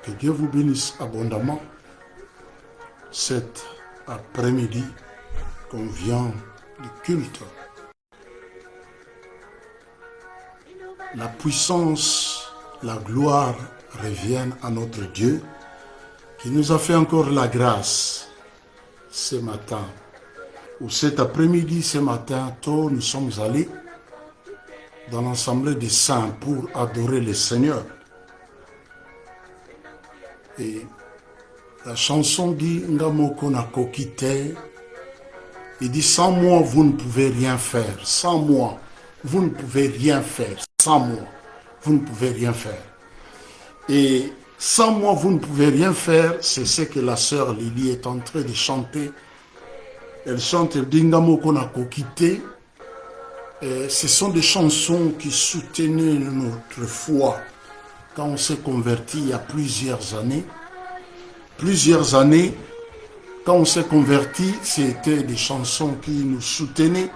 Que Dieu vous bénisse abondamment cet après-midi qu'on vient du culte. La puissance, la gloire reviennent à notre Dieu qui nous a fait encore la grâce ce matin. Ou cet après-midi, ce matin, tôt, nous sommes allés dans l'Assemblée des saints pour adorer le Seigneur. Et la chanson dit « Ngamoko na kokite ». Il dit « Sans moi, vous ne pouvez rien faire. Sans moi, vous ne pouvez rien faire. Sans moi, vous ne pouvez rien faire. » Et « Sans moi, vous ne pouvez rien faire », c'est ce que la sœur Lily est en train de chanter. Elle chante « Ngamoko na kokite ». Ce sont des chansons qui soutenaient notre foi quand on s'est converti il y a plusieurs années. Quand on s'est converti, c'était des chansons qui nous soutenaient.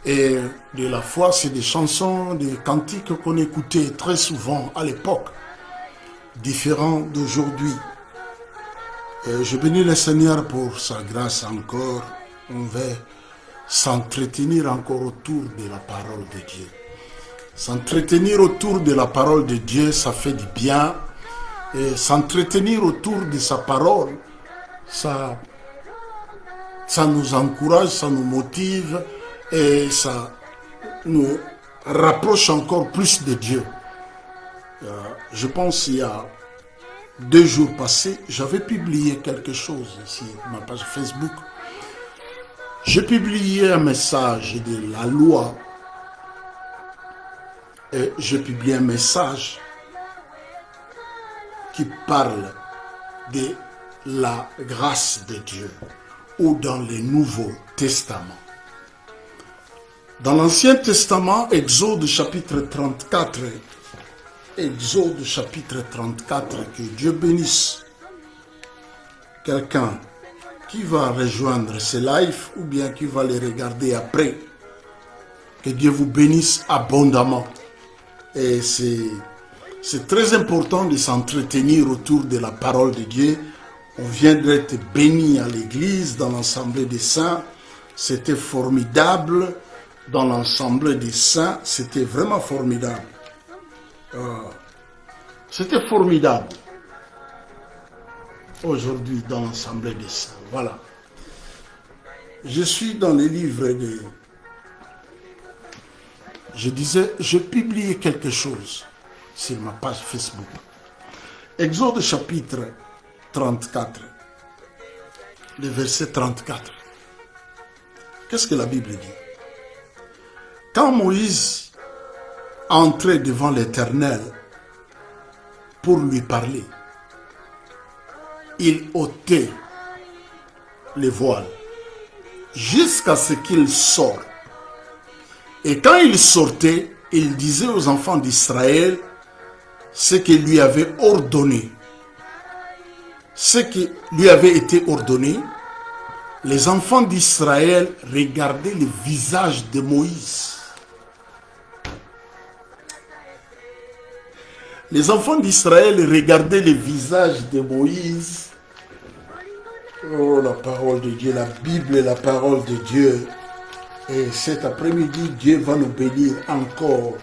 Et de la foi, c'est des chansons, des cantiques qu'on écoutait très souvent à l'époque, différents d'aujourd'hui. Je bénis le Seigneur pour sa grâce encore. On va s'entretenir encore autour de la parole de Dieu. S'entretenir autour de la parole de Dieu, ça fait du bien. Et s'entretenir autour de sa parole, ça nous encourage, ça nous motive et ça nous rapproche encore plus de Dieu. Je pense il y a 2 jours passés, j'avais publié quelque chose sur ma page Facebook. J'ai publié un message de la loi. Et j'ai publié un message qui parle de la grâce de Dieu ou dans le Nouveau Testament. Dans l'Ancien Testament, Exode chapitre 34, Exode chapitre 34, que Dieu bénisse quelqu'un qui va rejoindre ce live ou bien qui va les regarder après. Que Dieu vous bénisse abondamment. Et c'est très important de s'entretenir autour de la parole de Dieu. On vient d'être béni à l'église, dans l'Assemblée des saints. C'était formidable. Dans l'Assemblée des saints, c'était vraiment formidable. C'était formidable. Aujourd'hui, dans l'Assemblée des saints. Voilà. Je suis dans les livres de... Je disais, je publiais quelque chose sur ma page Facebook. Exode chapitre 34, le verset 34. Qu'est-ce que la Bible dit? Quand Moïse entrait devant l'Éternel pour lui parler, il ôtait les voiles jusqu'à ce qu'il sorte. Et quand il sortait, il disait aux enfants d'Israël ce qu'il lui avait ordonné. Ce qui lui avait été ordonné, les enfants d'Israël regardaient le visage de Moïse. Les enfants d'Israël regardaient le visage de Moïse. Oh, la parole de Dieu, la Bible est la parole de Dieu. Et cet après-midi, Dieu va nous bénir encore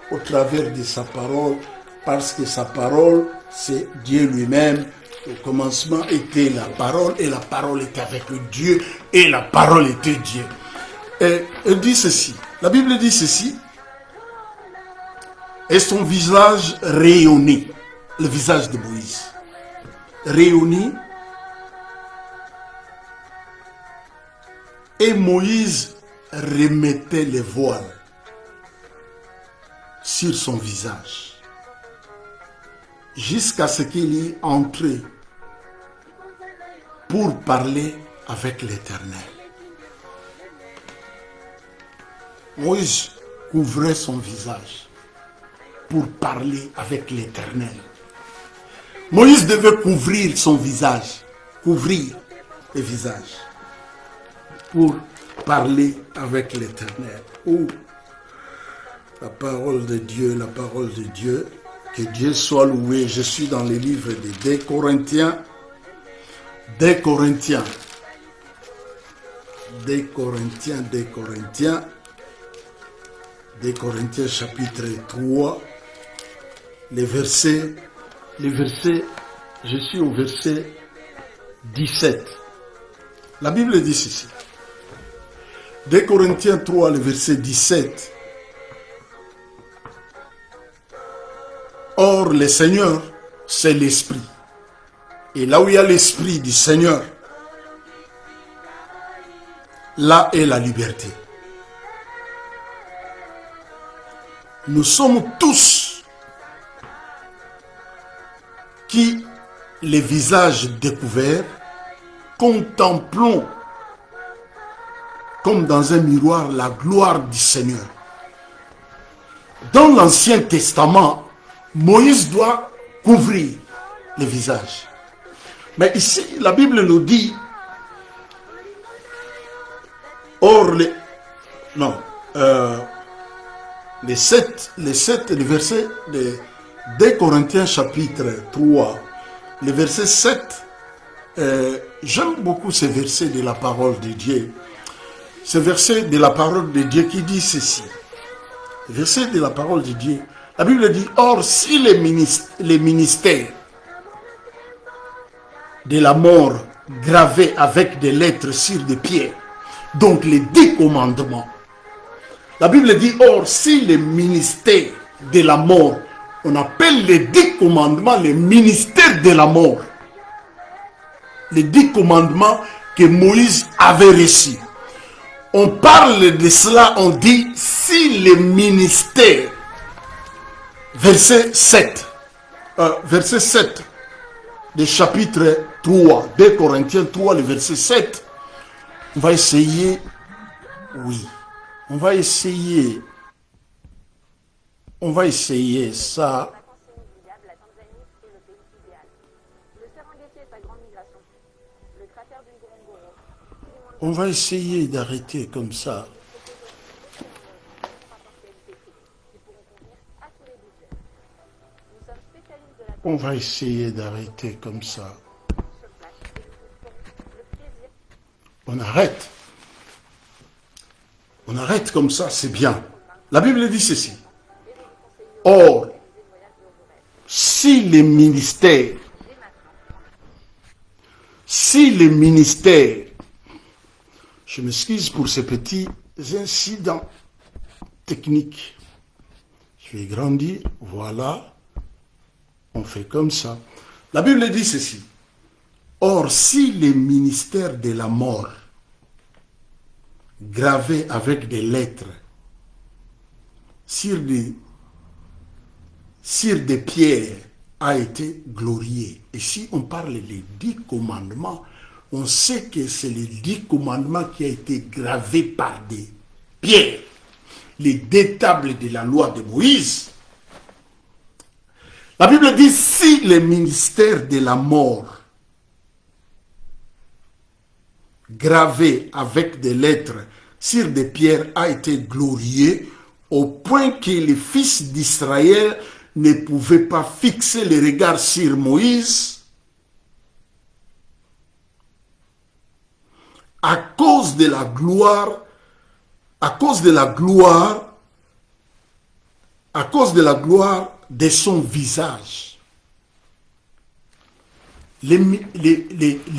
au travers de sa parole, parce que sa parole, c'est Dieu lui-même. Au commencement était la parole, et la parole était avec Dieu, et la parole était Dieu. Et elle dit ceci, la Bible dit ceci, et son visage rayonnait, le visage de Moïse, rayonnait, et Moïse remettait les voiles sur son visage jusqu'à ce qu'il y entre pour parler avec l'Éternel. Moïse couvrait son visage pour parler avec l'Éternel. Moïse devait couvrir son visage, couvrir le visage pour parler avec l'Éternel. Oh, la parole de Dieu, Que Dieu soit loué. Je suis dans le livre de 2 Corinthiens. 2 Corinthiens. 2 Corinthiens. 2 Corinthiens. 2 Corinthiens chapitre 3. Les versets, je suis au verset 17. La Bible dit ceci. 2 Corinthiens 3, le verset 17. Or, le Seigneur, c'est l'Esprit. Et là où il y a l'Esprit du Seigneur, là est la liberté. Nous sommes tous qui, les visages découverts, contemplons comme dans un miroir la gloire du Seigneur. Dans l'Ancien Testament, Moïse doit couvrir le visage. Mais ici, la Bible nous dit, or, le verset de 2 Corinthiens chapitre 3, le verset 7, j'aime beaucoup ce verset de la parole de Dieu. Ce verset de la parole de Dieu qui dit ceci. Le verset de la parole de Dieu. La Bible dit, or si les ministères de la mort gravés avec des lettres sur des pierres, donc les 10 commandements. La Bible dit, or si les ministères de la mort, on appelle les 10 commandements les ministères de la mort. Les 10 commandements que Moïse avait reçus. On parle de cela, on dit, si les ministères, verset 7 du chapitre 3, 2 Corinthiens 3, le verset 7, on va essayer, on va essayer ça. On va essayer d'arrêter comme ça. On va essayer d'arrêter comme ça. On arrête. On arrête comme ça, c'est bien. La Bible dit ceci. Or, si les ministères, je m'excuse pour ces petits incidents techniques. Je vais grandir, voilà. On fait comme ça. La Bible dit ceci. Or, si les ministères de la mort, gravés avec des lettres, sur des pierres, a été glorifié. Et si on parle des 10 commandements, on sait que c'est les 10 commandements qui ont été gravés par des pierres. Les 2 tables de la loi de Moïse. La Bible dit, si le ministère de la mort, gravé avec des lettres sur des pierres, a été glorifié, au point que les fils d'Israël ne pouvaient pas fixer les regards sur Moïse, à cause de la gloire de son visage. Les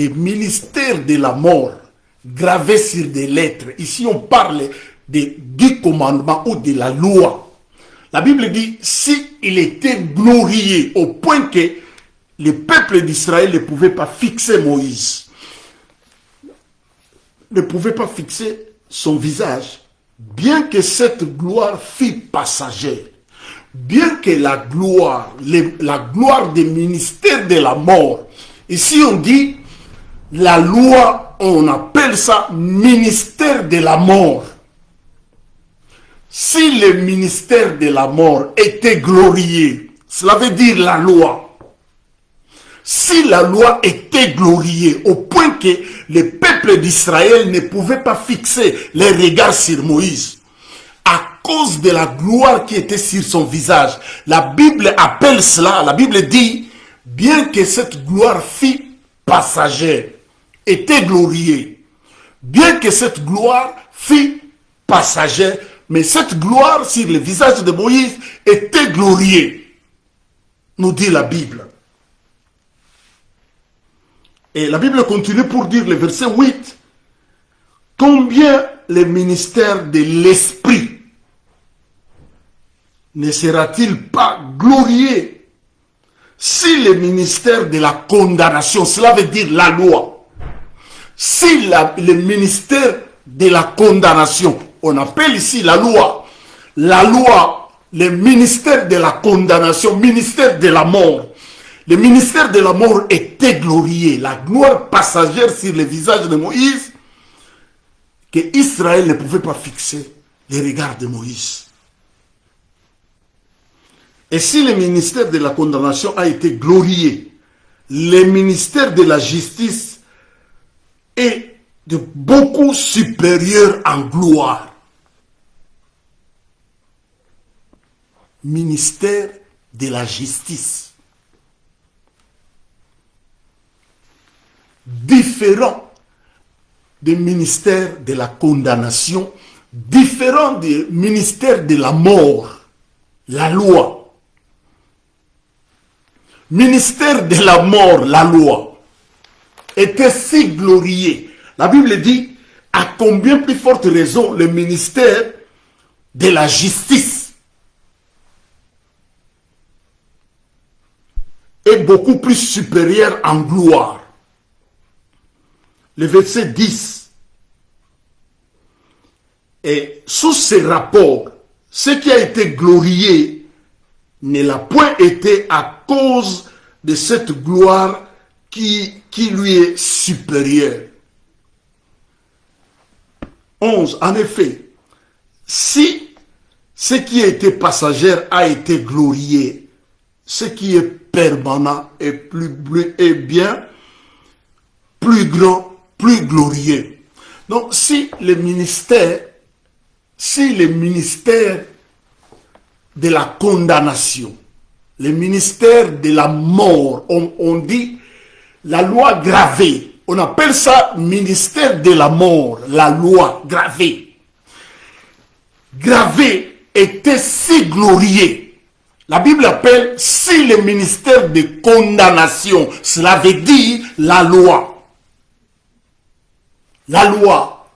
ministères de la mort gravés sur des lettres. Ici, on parle des 10 commandements ou de la loi. La Bible dit, si il était glorifié au point que le peuple d'Israël ne pouvait pas fixer Moïse, ne pouvait pas fixer son visage, bien que cette gloire fût passagère, bien que la gloire des ministères de la mort, ici on dit, la loi, on appelle ça ministère de la mort. Si le ministère de la mort était glorifié, cela veut dire la loi. Si la loi était glorifiée au point que le peuple d'Israël ne pouvait pas fixer les regards sur Moïse, à cause de la gloire qui était sur son visage. La Bible appelle cela, la Bible dit, bien que cette gloire fût passagère, était glorieux. Bien que cette gloire fût passagère, mais cette gloire sur le visage de Moïse était glorieux, nous dit la Bible. Et la Bible continue pour dire, le verset 8, combien le ministère de l'Esprit ne sera-t-il pas glorieux si le ministère de la condamnation, cela veut dire la loi, si le ministère de la condamnation, on appelle ici la loi, le ministère de la condamnation, ministère de la mort, le ministère de la mort était glorieux, la gloire passagère sur le visage de Moïse, que Israël ne pouvait pas fixer les regards de Moïse. Et si le ministère de la condamnation a été glorieux, le ministère de la justice est de beaucoup supérieur en gloire. Ministère de la justice. Différent du ministère de la condamnation, différent du ministère de la mort, la loi. Ministère de la mort, la loi, était si glorieux. La Bible dit, à combien plus forte raison le ministère de la justice est beaucoup plus supérieur en gloire. Le verset 10. Et sous ce rapport, ce qui a été glorieux ne l'a point été à cause de cette gloire qui lui est supérieure. 11. En effet, si ce qui a été passager a été glorieux, ce qui est permanent est bien plus grand, plus glorieux. Donc, si le ministère de la condamnation, le ministère de la mort, on dit la loi gravée, on appelle ça ministère de la mort, la loi gravée. Gravée était si glorieux. La Bible appelle si le ministère de condamnation, cela veut dire la loi. La loi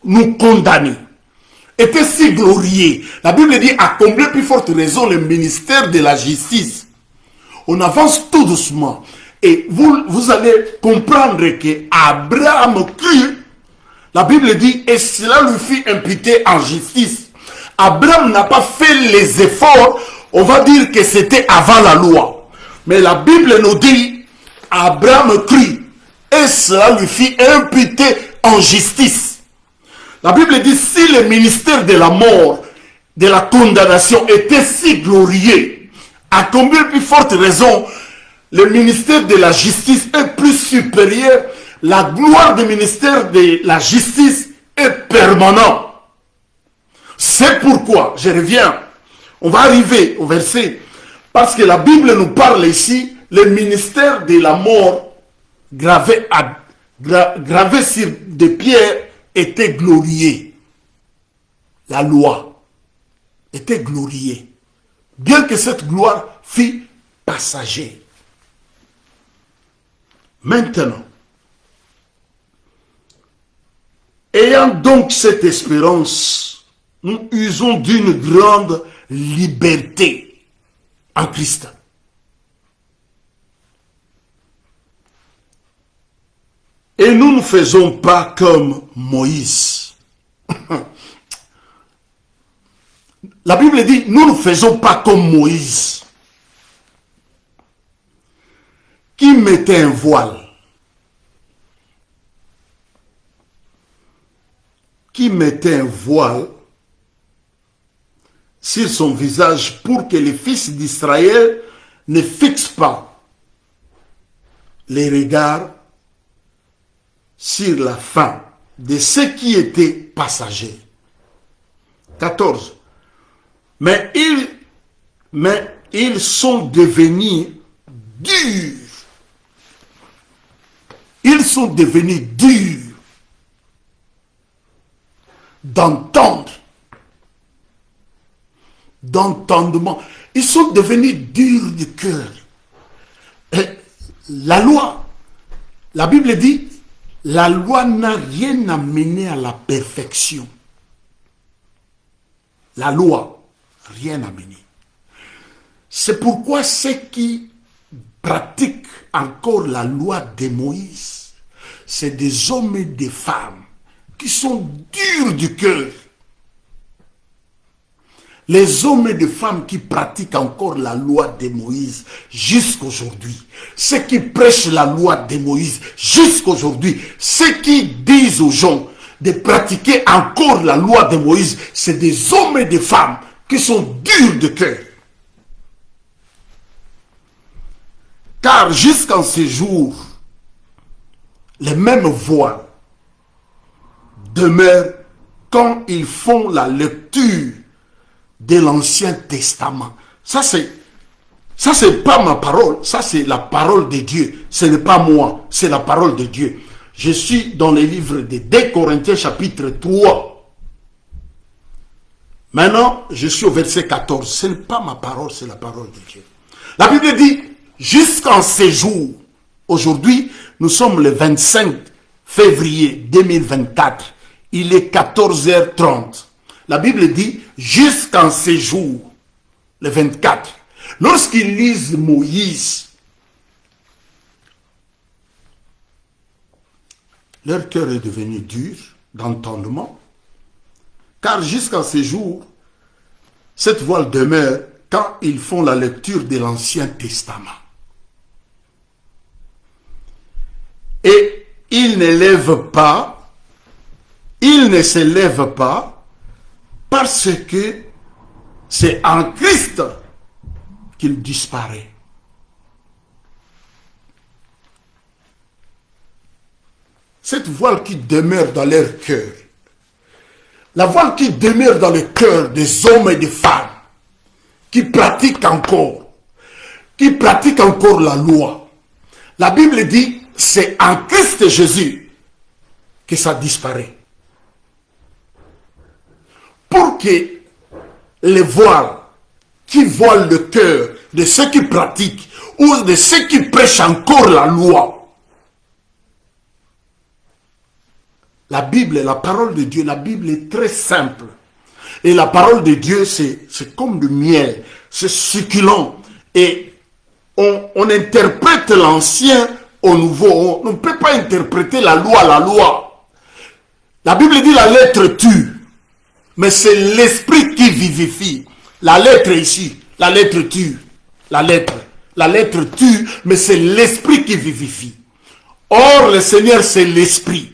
nous condamne. Était si glorieux. La Bible dit à combien plus forte raison le ministère de la justice. On avance tout doucement. Et vous allez comprendre que Abraham crut. La Bible dit et cela lui fut imputé en justice. Abraham n'a pas fait les efforts. On va dire que c'était avant la loi. Mais la Bible nous dit Abraham crut et cela lui fut imputé en justice. La Bible dit, si le ministère de la mort, de la condamnation était si glorieux, à combien plus forte raison le ministère de la justice est plus supérieur, la gloire du ministère de la justice est permanente. C'est pourquoi, je reviens, on va arriver au verset, parce que la Bible nous parle ici, le ministère de la mort gravé sur des pierres était glorieux. La loi était glorieux. Bien que cette gloire fût passagère. Maintenant, ayant donc cette espérance, nous usons d'une grande liberté en Christ. Et nous ne faisons pas comme Moïse. La Bible dit, nous ne faisons pas comme Moïse, qui mettait un voile. Qui mettait un voile sur son visage pour que les fils d'Israël ne fixent pas les regards sur la fin de ce qui était passager. 14. Mais ils sont devenus durs. Ils sont devenus durs d'entendement. Ils sont devenus durs de cœur. La loi, la Bible dit, la loi n'a rien amené à la perfection. La loi, rien amené. C'est pourquoi ceux qui pratiquent encore la loi de Moïse, c'est des hommes et des femmes qui sont durs du cœur. Les hommes et les femmes qui pratiquent encore la loi de Moïse jusqu'aujourd'hui, ceux qui prêchent la loi de Moïse jusqu'aujourd'hui, ceux qui disent aux gens de pratiquer encore la loi de Moïse, c'est des hommes et des femmes qui sont durs de cœur. Car jusqu'en ces jours, les mêmes voix demeurent quand ils font la lecture de l'Ancien Testament. Ça c'est pas ma parole, ça c'est la parole de Dieu. Ce n'est pas moi, c'est la parole de Dieu. Je suis dans le livre de 2 Corinthiens chapitre 3. Maintenant, je suis au verset 14. Ce n'est pas ma parole, c'est la parole de Dieu. La Bible dit, jusqu'en ces jours, aujourd'hui, nous sommes le 25 février 2024. Il est 14h30. La Bible dit, jusqu'en ces jours, le 24, lorsqu'ils lisent Moïse, leur cœur est devenu dur d'entendement, car jusqu'en ces jours, cette voile demeure quand ils font la lecture de l'Ancien Testament. Et ils ne se lèvent pas, parce que c'est en Christ qu'il disparaît. Cette voile qui demeure dans leur cœur, la voile qui demeure dans le cœur des hommes et des femmes, qui pratiquent encore la loi. La Bible dit, c'est en Christ Jésus que ça disparaît. Pour que les voiles qui voilent le cœur de ceux qui pratiquent ou de ceux qui prêchent encore la loi. La Bible, la parole de Dieu, la Bible est très simple. Et la parole de Dieu, c'est comme du miel, c'est succulent. Et on interprète l'ancien au nouveau. On ne peut pas interpréter la loi à la loi. La Bible dit la lettre tue. Mais c'est l'esprit qui vivifie. La lettre ici, la lettre tue. La lettre tue, mais c'est l'esprit qui vivifie. Or, le Seigneur, c'est l'esprit,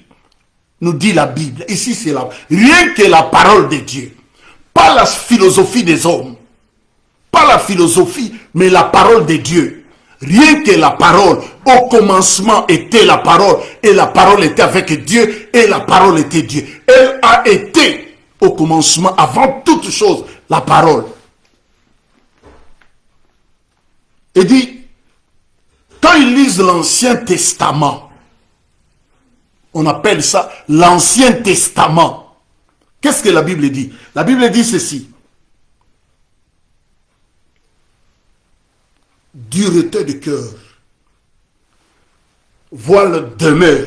nous dit la Bible. Ici, c'est rien que la parole de Dieu. Pas la philosophie des hommes. Pas la philosophie, mais la parole de Dieu. Rien que la parole. Au commencement était la parole. Et la parole était avec Dieu. Et la parole était Dieu. Elle a été au commencement, avant toute chose, la parole. Et dit, quand ils lisent l'Ancien Testament, on appelle ça l'Ancien Testament. Qu'est-ce que la Bible dit? La Bible dit ceci. Dureté de cœur, voile demeure.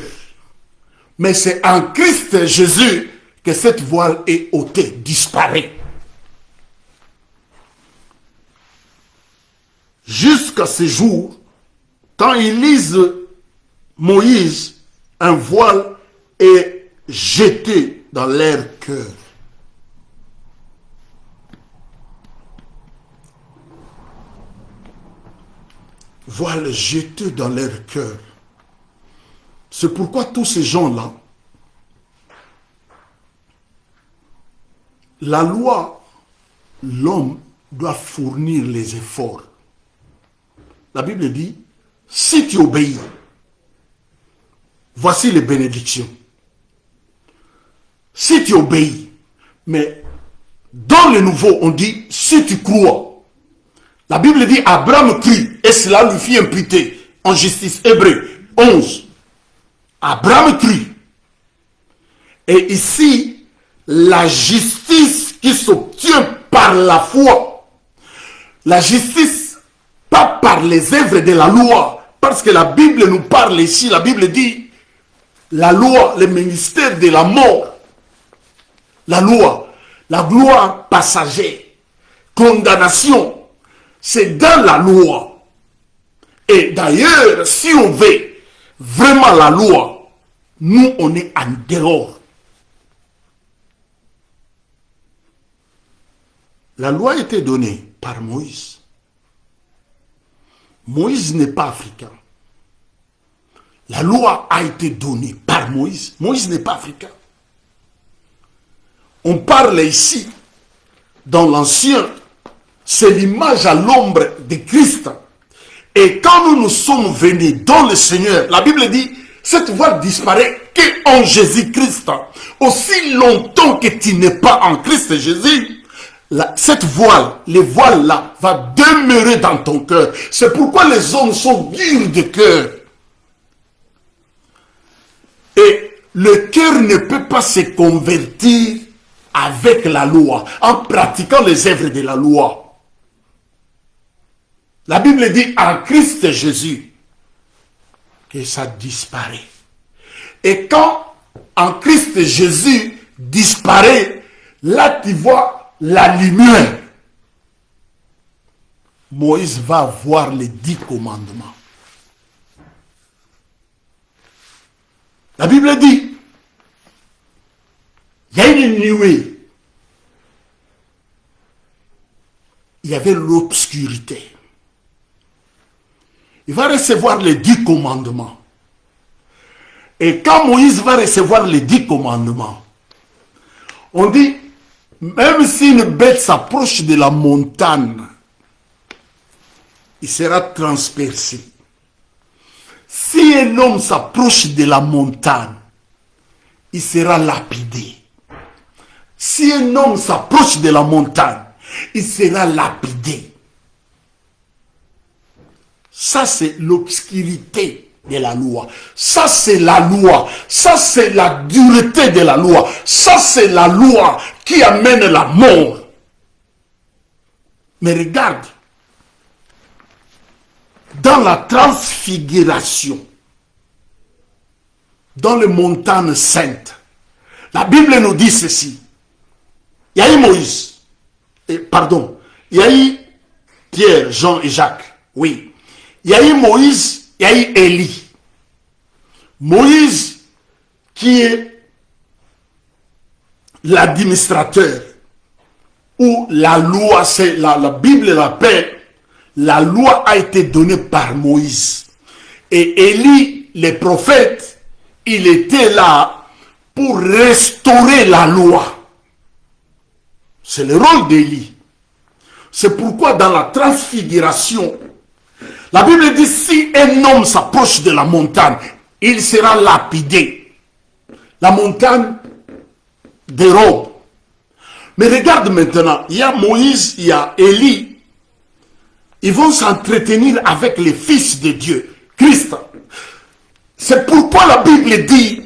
Mais c'est en Christ Jésus que cette voile est ôtée, disparaît. Jusqu'à ce jour, quand ils lisent Moïse, un voile est jeté dans leur cœur. Voile jeté dans leur cœur. C'est pourquoi tous ces gens-là, la loi, l'homme doit fournir les efforts. La Bible dit, si tu obéis, voici les bénédictions. Si tu obéis, mais Dans le Nouveau, on dit, si tu crois. La Bible dit, Abraham crut, et cela lui fit imputer en justice. Hébreu 11. Abraham crut. Et ici, la justice qui s'obtient par la foi, la justice, pas par les œuvres de la loi, parce que la Bible nous parle ici, la Bible dit, la loi, le ministère de la mort, la loi, la gloire passagère, condamnation, c'est dans la loi. Et d'ailleurs, si on veut vraiment la loi, nous, on est en dehors. La loi a été donnée par Moïse. Moïse n'est pas africain. La loi a été donnée par Moïse. Moïse n'est pas africain. On parle ici, dans l'Ancien, c'est l'image à l'ombre de Christ. Et quand nous nous sommes venus dans le Seigneur, la Bible dit, cette voile disparaît qu'en Jésus-Christ. Aussi longtemps que tu n'es pas en Christ Jésus, cette voile, les voiles là, va demeurer dans ton cœur. C'est pourquoi les hommes sont durs de cœur. Et le cœur ne peut pas se convertir avec la loi, en pratiquant les œuvres de la loi. La Bible dit en Christ Jésus que ça disparaît. Et quand en Christ Jésus disparaît, là tu vois la lumière. Moïse va voir les 10 commandements. La Bible dit, il y a une nuée. Il y avait l'obscurité. Il va recevoir les 10 commandements. Et quand Moïse va recevoir les 10 commandements, on dit, même si une bête s'approche de la montagne, il sera transpercé. Si un homme s'approche de la montagne, il sera lapidé. Si un homme s'approche de la montagne, il sera lapidé. Ça, c'est l'obscurité de la loi. Ça, c'est la loi. Ça, c'est la dureté de la loi. Ça, c'est la loi qui amène la mort. Mais regarde, dans la transfiguration, dans les montagnes saintes, la Bible nous dit ceci. Il y a eu Moïse, il y a eu Pierre, Jean et Jacques, oui. Il y a eu Moïse, il y a eu Élie. Moïse, qui est l'administrateur, où la loi, c'est la Bible l'appelle, la loi a été donnée par Moïse. Et Élie, le prophète, il était là pour restaurer la loi. C'est le rôle d'Élie. C'est pourquoi dans la transfiguration, la Bible dit, si un homme s'approche de la montagne, il sera lapidé. La montagne dérobe. Mais regarde maintenant, il y a Moïse, il y a Élie. Ils vont s'entretenir avec les fils de Dieu, Christ. C'est pourquoi la Bible dit,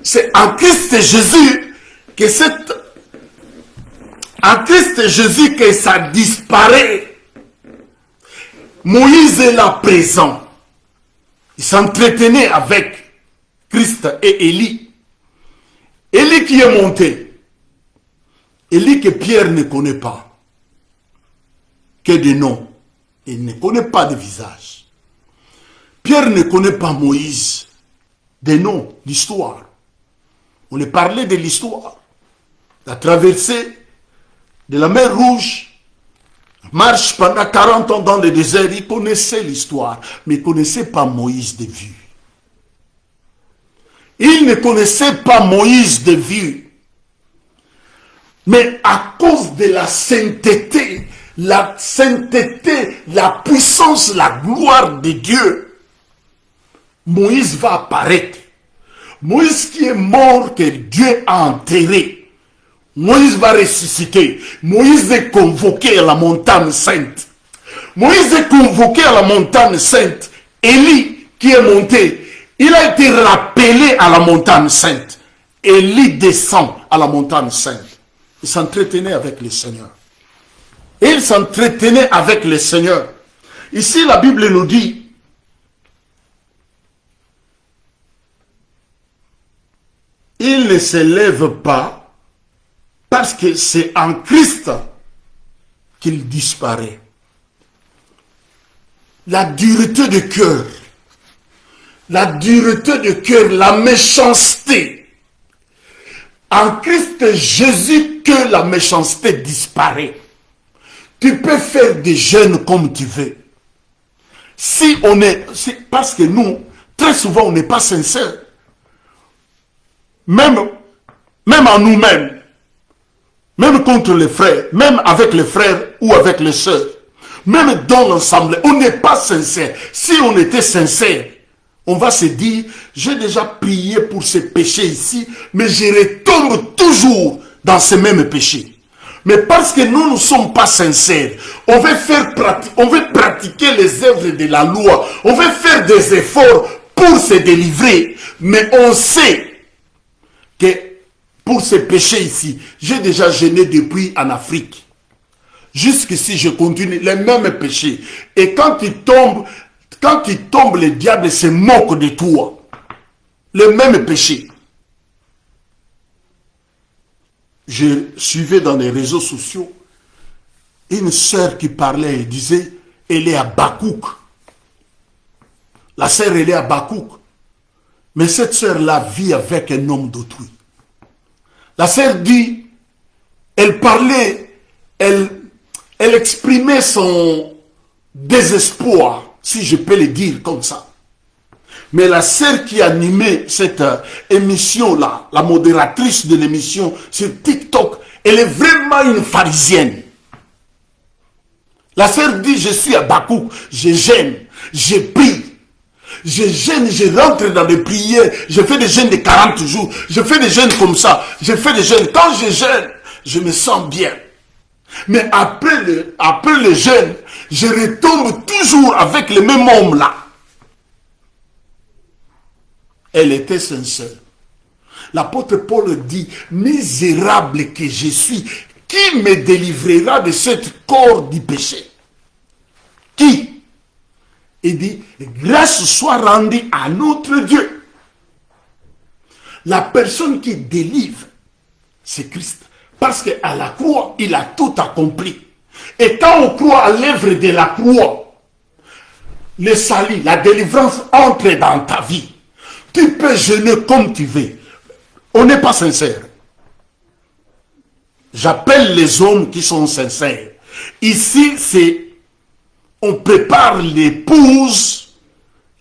c'est en Christ Jésus que ça disparaît. Moïse est là présent. Il s'entretenait avec Christ et Élie. Élie qui est monté. Élie que Pierre ne connaît pas. Que de nom. Il ne connaît pas de visage. Pierre ne connaît pas Moïse. De nom, l'histoire. On est parlé de l'histoire. La traversée de la mer Rouge. Marche pendant 40 ans dans le désert. Il connaissait l'histoire. Mais il ne connaissait pas Moïse de vue. Il ne connaissait pas Moïse de vue. Mais à cause de la sainteté, la puissance, la gloire de Dieu, Moïse va apparaître. Moïse qui est mort, que Dieu a enterré, Moïse va ressusciter. Moïse est convoqué à la montagne sainte. Moïse est convoqué à la montagne sainte. Élie qui est monté, il a été rappelé à la montagne sainte. Élie descend à la montagne sainte. Il s'entretenait avec le Seigneur. Et il s'entretenait avec le Seigneur. Ici, la Bible nous dit, il ne se lève pas parce que c'est en Christ qu'il disparaît. La dureté de cœur, la méchanceté. En Christ Jésus que la méchanceté disparaît. Tu peux faire des jeûnes comme tu veux. Parce que nous, très souvent, on n'est pas sincère. Même en nous-mêmes. Même contre les frères, même avec les frères ou avec les sœurs, même dans l'ensemble, on n'est pas sincère. Si on était sincère, on va se dire, j'ai déjà prié pour ces péchés ici, mais je retombe toujours dans ces mêmes péchés. Mais parce que nous ne sommes pas sincères, on veut pratiquer les œuvres de la loi, on veut faire des efforts pour se délivrer, mais on sait que pour ces péchés ici, j'ai déjà jeûné depuis en Afrique. Jusqu'ici, je continue les mêmes péchés. Et quand il tombe, le diable se moque de toi. Les mêmes péchés. Je suivais dans les réseaux sociaux une sœur qui parlait et disait, elle est à Bakouk. La sœur, elle est à Bakouk. Mais cette sœur-là vit avec un homme d'autrui. La sœur dit, elle parlait, elle exprimait son désespoir, si je peux le dire comme ça. Mais la sœur qui animait cette émission-là, la modératrice de l'émission sur TikTok, elle est vraiment une pharisienne. La sœur dit, je suis à Bakouk, je gêne, je prie. Je gêne, je rentre dans des prières, je fais des jeûnes de 40 jours, je fais des jeûnes comme ça, je fais des jeûnes. Quand je jeûne, je me sens bien. Mais après le jeûne, je retombe toujours avec le même homme-là. Elle était sincère. L'apôtre Paul dit, misérable que je suis, qui me délivrera de ce corps du péché? Qui? Il dit, grâce soit rendue à notre Dieu. La personne qui délivre, c'est Christ. Parce qu'à la croix, il a tout accompli. Et quand on croit à l'œuvre de la croix, le salut, la délivrance entre dans ta vie. Tu peux jeûner comme tu veux. On n'est pas sincère. J'appelle les hommes qui sont sincères. Ici, on prépare l'épouse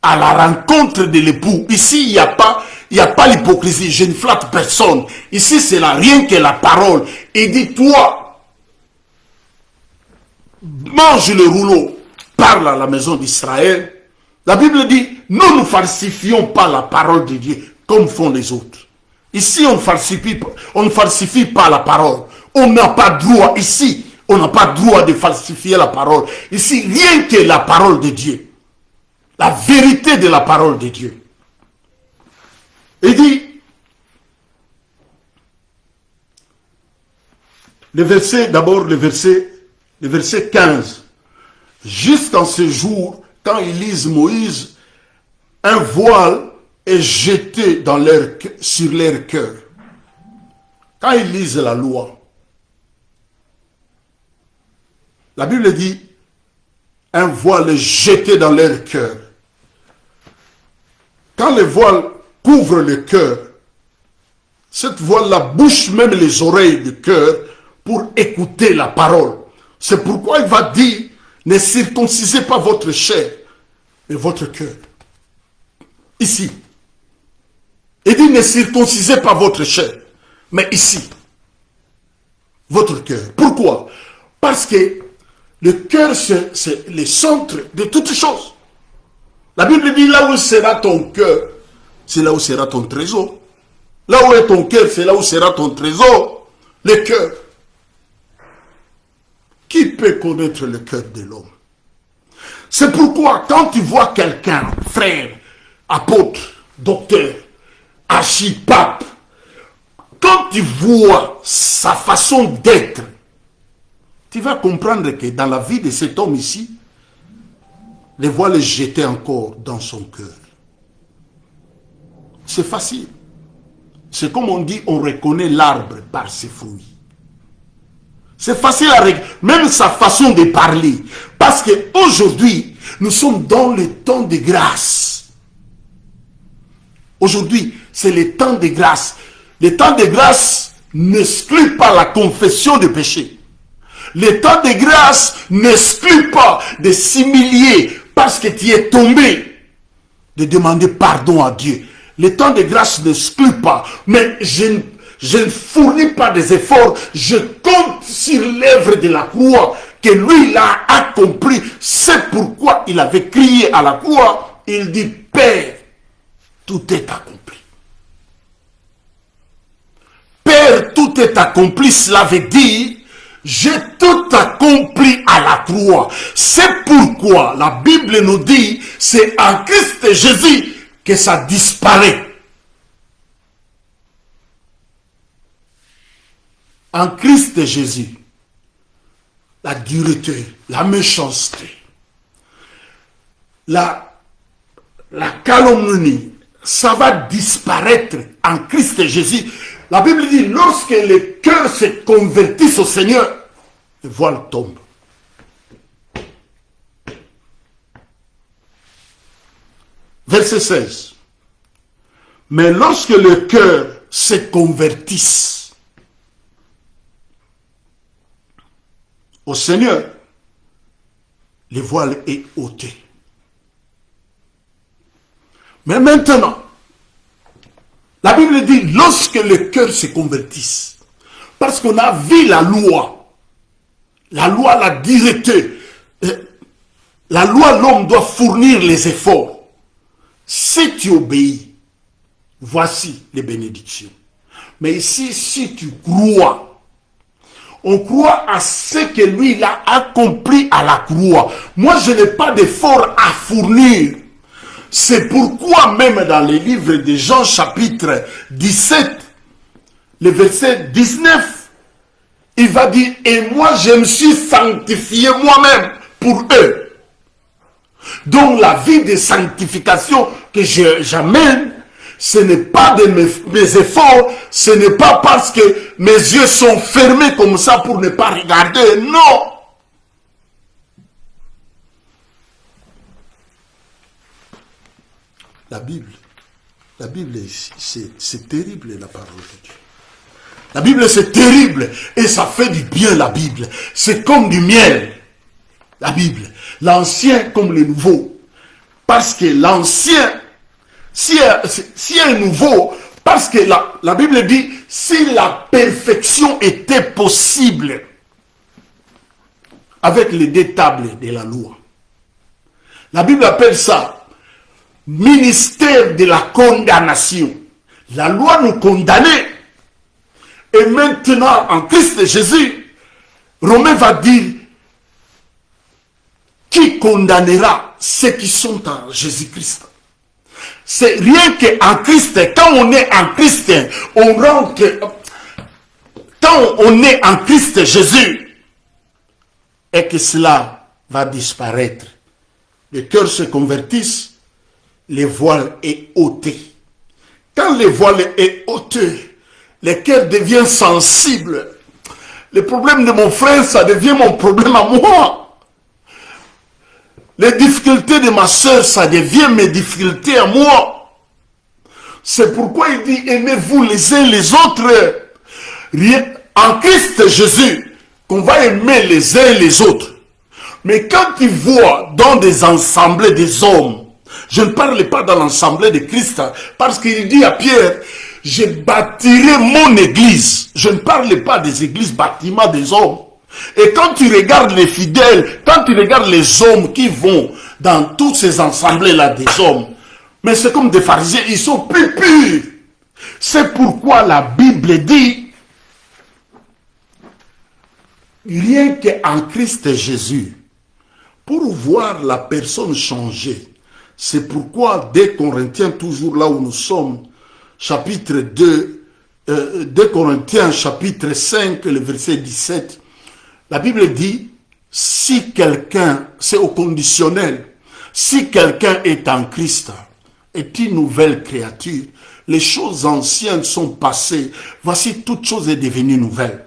à la rencontre de l'époux. Ici, il n'y a pas l'hypocrisie. Je ne flatte personne. Ici, c'est là rien que la parole. Il dit, toi, mange le rouleau, parle à la maison d'Israël. La Bible dit, nous ne falsifions pas la parole de Dieu comme font les autres. Ici, on ne falsifie pas la parole. On n'a pas droit ici. On n'a pas droit de falsifier la parole. Ici, rien que la parole de Dieu. La vérité de la parole de Dieu. Il dit, d'abord le verset 15. Jusqu'en ce jour, quand ils lisent Moïse, un voile est jeté sur leur cœur. Quand ils lisent la loi, la Bible dit, un voile est jeté dans leur cœur. Quand le voile couvre le cœur, cette voile-là bouche même les oreilles du cœur pour écouter la parole. C'est pourquoi il va dire, ne circoncisez pas votre chair, mais votre cœur. Ici. Il dit, ne circoncisez pas votre chair, mais ici. Votre cœur. Pourquoi? Parce que le cœur, c'est le centre de toutes choses. La Bible dit, là où sera ton cœur, c'est là où sera ton trésor. Là où est ton cœur, c'est là où sera ton trésor. Le cœur. Qui peut connaître le cœur de l'homme? C'est pourquoi quand tu vois quelqu'un, frère, apôtre, docteur, archipape, quand tu vois sa façon d'être, tu vas comprendre que dans la vie de cet homme ici, les voiles jetaient encore dans son cœur. C'est facile. C'est comme on dit, on reconnaît l'arbre par ses fruits. C'est facile à reconnaître, même sa façon de parler. Parce qu'aujourd'hui, nous sommes dans le temps de grâce. Aujourd'hui, c'est le temps de grâce. Le temps de grâce n'exclut pas la confession de péché. Le temps de grâce n'exclut pas de s'humilier parce que tu es tombé, de demander pardon à Dieu. Le temps de grâce n'exclut pas, mais je ne fournis pas des efforts, je compte sur l'œuvre de la croix que lui l'a accompli. C'est pourquoi il avait crié à la croix, il dit, Père, tout est accompli. Père, tout est accompli, cela veut dire, j'ai tout accompli à la croix. C'est pourquoi la Bible nous dit, c'est en Christ Jésus que ça disparaît. En Christ Jésus, la dureté, la méchanceté, la calomnie, ça va disparaître en Christ Jésus. La Bible dit, lorsque les cœurs se convertissent au Seigneur, le voile tombe. Verset 16. Mais lorsque le cœur se convertisse au Seigneur, le voile est ôté. Mais maintenant, la Bible dit, lorsque le cœur se convertisse, parce qu'on a vu la loi, la directe, la loi, l'homme doit fournir les efforts. Si tu obéis, voici les bénédictions. Mais ici, si tu crois, on croit à ce que lui il a accompli à la croix. Moi, je n'ai pas d'effort à fournir. C'est pourquoi même dans les livres de Jean chapitre 17, le verset 19, il va dire, et moi je me suis sanctifié moi-même pour eux. Donc la vie de sanctification que j'amène, ce n'est pas de mes efforts, ce n'est pas parce que mes yeux sont fermés comme ça pour ne pas regarder, non. La Bible, c'est terrible la parole de Dieu. La Bible, c'est terrible et ça fait du bien, la Bible. C'est comme du miel, la Bible. L'ancien comme le nouveau. Parce que l'ancien, si un nouveau, parce que la Bible dit, si la perfection était possible avec les deux tables de la loi. La Bible appelle ça ministère de la condamnation. La loi nous condamnait. Et maintenant, en Christ Jésus, Romain va dire, qui condamnera ceux qui sont en Jésus-Christ? C'est rien qu'en Christ, quand on est en Christ, on rentre, quand on est en Christ Jésus, et que cela va disparaître. Le cœur se convertisse, le voile est ôté. Quand le voile est ôté, le cœur devient sensible. Le problème de mon frère, ça devient mon problème à moi. Les difficultés de ma soeur, ça devient mes difficultés à moi. C'est pourquoi il dit, aimez-vous les uns les autres. En Christ Jésus, qu'on va aimer les uns les autres. Mais quand tu vois dans des assemblées des hommes, je ne parle pas dans l'assemblée de Christ, parce qu'il dit à Pierre, je bâtirai mon église. Je ne parle pas des églises bâtiments des hommes. Et quand tu regardes les fidèles, quand tu regardes les hommes qui vont dans toutes ces assemblées-là des hommes, mais c'est comme des pharisiens, ils sont plus purs. C'est pourquoi la Bible dit, rien qu'en Christ Jésus, pour voir la personne changer. C'est pourquoi, dès Corinthiens, toujours là où nous sommes, chapitre 2, 2 Corinthiens, chapitre 5, le verset 17, la Bible dit, si quelqu'un, c'est au conditionnel, si quelqu'un est en Christ, est une nouvelle créature, les choses anciennes sont passées, voici toute chose est devenue nouvelle.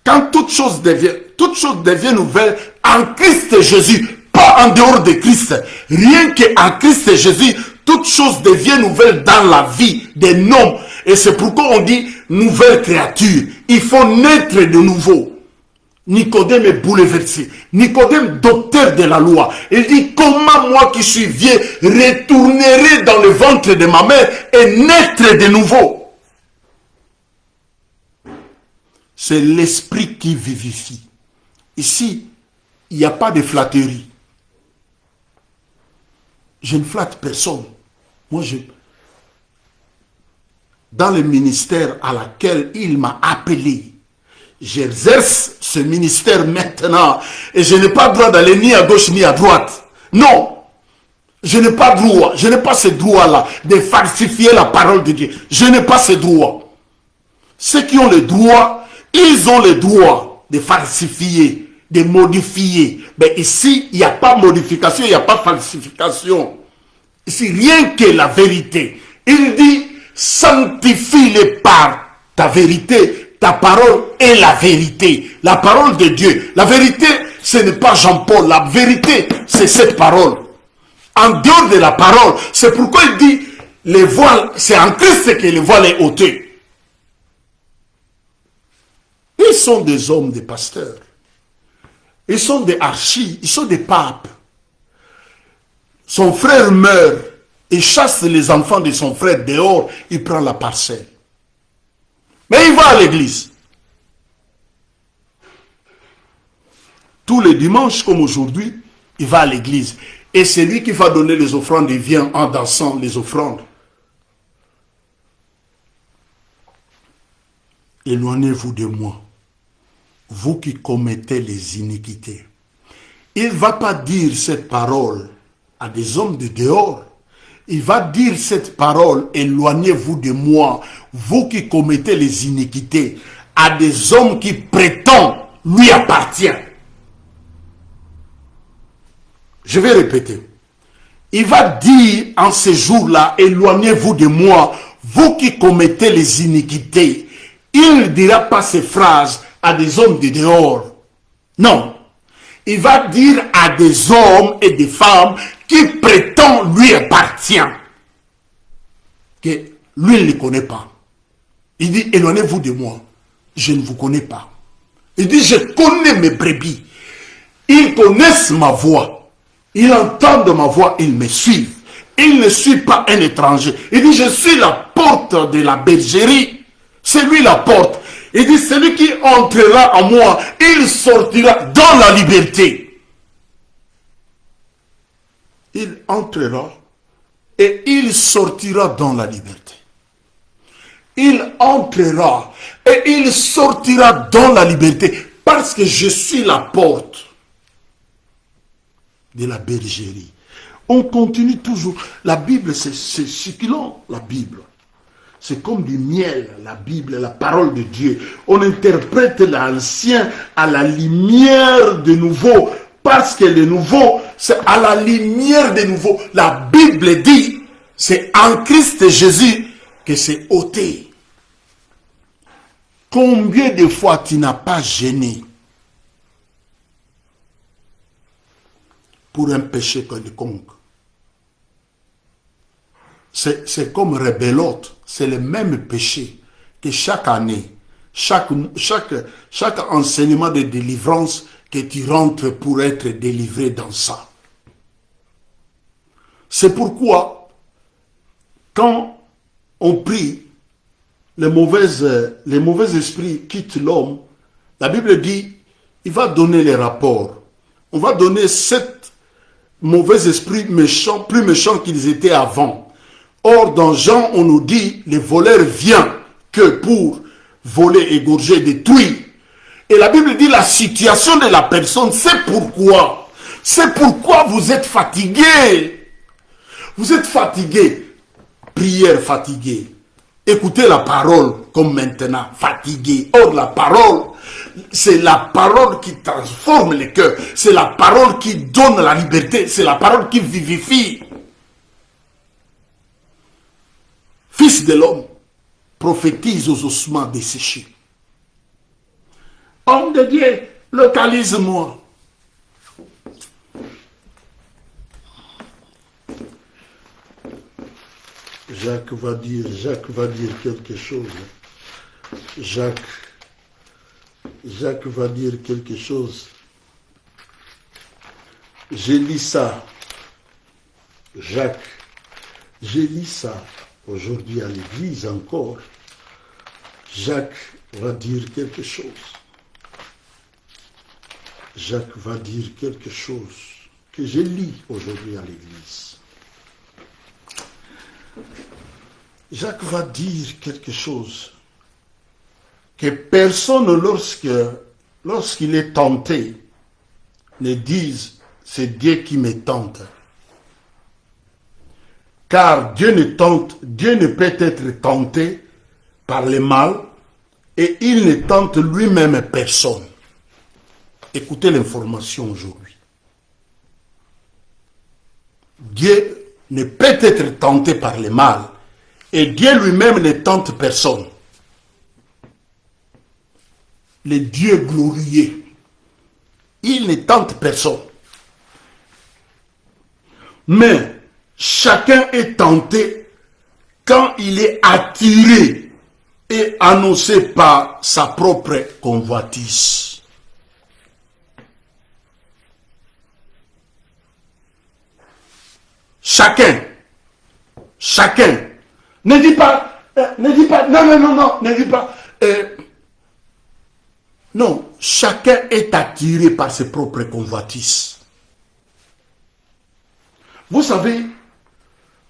Quand toute chose devient nouvelle en Christ Jésus, pas en dehors de Christ, rien qu'en Christ Jésus, toute chose devient nouvelle dans la vie des hommes. Et c'est pourquoi on dit nouvelle créature. Il faut naître de nouveau. Nicodème est bouleversé. Nicodème, docteur de la loi. Il dit, comment moi qui suis vieux, retournerai dans le ventre de ma mère et naître de nouveau? C'est l'esprit qui vivifie. Ici, il n'y a pas de flatterie. Je ne flatte personne. Moi, dans le ministère à laquelle il m'a appelé, j'exerce ce ministère maintenant et je n'ai pas droit d'aller ni à gauche ni à droite. Non, je n'ai pas droit, je n'ai pas ce droit-là de falsifier la parole de Dieu. Je n'ai pas ce droit. Ceux qui ont le droit, ils ont le droit de falsifier, de modifier. Mais ici, il n'y a pas modification, il n'y a pas falsification. Ici, rien que la vérité. Il dit, sanctifie-les par ta vérité. Ta parole est la vérité. La parole de Dieu. La vérité, ce n'est pas Jean-Paul. La vérité, c'est cette parole. En dehors de la parole, c'est pourquoi il dit, les voiles, c'est en Christ que les voiles est ôté. Ils sont des hommes, des pasteurs. Ils sont des archis, ils sont des papes. Son frère meurt et chasse les enfants de son frère dehors, il prend la parcelle. Mais il va à l'église. Tous les dimanches, comme aujourd'hui, il va à l'église. Et c'est lui qui va donner les offrandes, il vient en dansant les offrandes. Éloignez-vous de moi, vous qui commettez les iniquités. Il ne va pas dire cette parole à des hommes de dehors. Il va dire cette parole, éloignez-vous de moi, vous qui commettez les iniquités, à des hommes qui prétendent lui appartient. Je vais répéter. Il va dire en ces jours-là, éloignez-vous de moi, vous qui commettez les iniquités. Il ne dira pas ces phrases à des hommes de dehors. Non. Il va dire à des hommes et des femmes qui prétendent lui appartient. Que lui ne les connaît pas. Il dit, éloignez-vous de moi. Je ne vous connais pas. Il dit, je connais mes brebis. Ils connaissent ma voix. Ils entendent ma voix, ils me suivent. Il ne suit pas un étranger. Il dit, je suis la porte de la bergerie. C'est lui la porte. Il dit, celui qui entrera en moi, il sortira dans la liberté. Il entrera et il sortira dans la liberté. Il entrera et il sortira dans la liberté parce que je suis la porte de la bergerie. On continue toujours. La Bible, c'est succulent, la Bible. C'est comme du miel, la Bible, la parole de Dieu. On interprète l'ancien à la lumière de nouveau. Parce que le nouveau, c'est à la lumière de nouveau. La Bible dit, c'est en Christ Jésus que c'est ôté. Combien de fois tu n'as pas gêné pour un péché quelconque? C'est comme rebelote, c'est le même péché que chaque année, chaque enseignement de délivrance que tu rentres pour être délivré dans ça. C'est pourquoi, quand on prie, les mauvais esprits quittent l'homme, la Bible dit, il va donner les rapports. On va donner 7 mauvais esprits méchants, plus méchants qu'ils étaient avant. Or, dans Jean, on nous dit, le voleur vient que pour voler, égorger, détruire. Et la Bible dit la situation de la personne, c'est pourquoi. C'est pourquoi vous êtes fatigué. Vous êtes fatigué. Prière fatiguée. Écoutez la parole comme maintenant, fatigué. Or la parole, c'est la parole qui transforme le cœur. C'est la parole qui donne la liberté. C'est la parole qui vivifie. Fils de l'homme, prophétise aux ossements desséchés. Homme de Dieu, localise-moi. Jacques va dire quelque chose. Jacques va dire quelque chose. J'ai lu ça. Jacques, j'ai lu ça aujourd'hui à l'église encore. Jacques va dire quelque chose. Jacques va dire quelque chose que j'ai lu aujourd'hui à l'église. Jacques va dire quelque chose que personne, lorsqu'il est tenté, ne dise « c'est Dieu qui me tente ». Car Dieu ne peut être tenté par le mal et il ne tente lui-même personne. Écoutez l'information aujourd'hui. Dieu ne peut être tenté par le mal et Dieu lui-même ne tente personne. Le Dieu glorieux, il ne tente personne. Mais chacun est tenté quand il est attiré et annoncé par sa propre convoitise. Chacun. Ne dis pas, non, ne dis pas. Non, chacun est attiré par ses propres convoitises. Vous savez,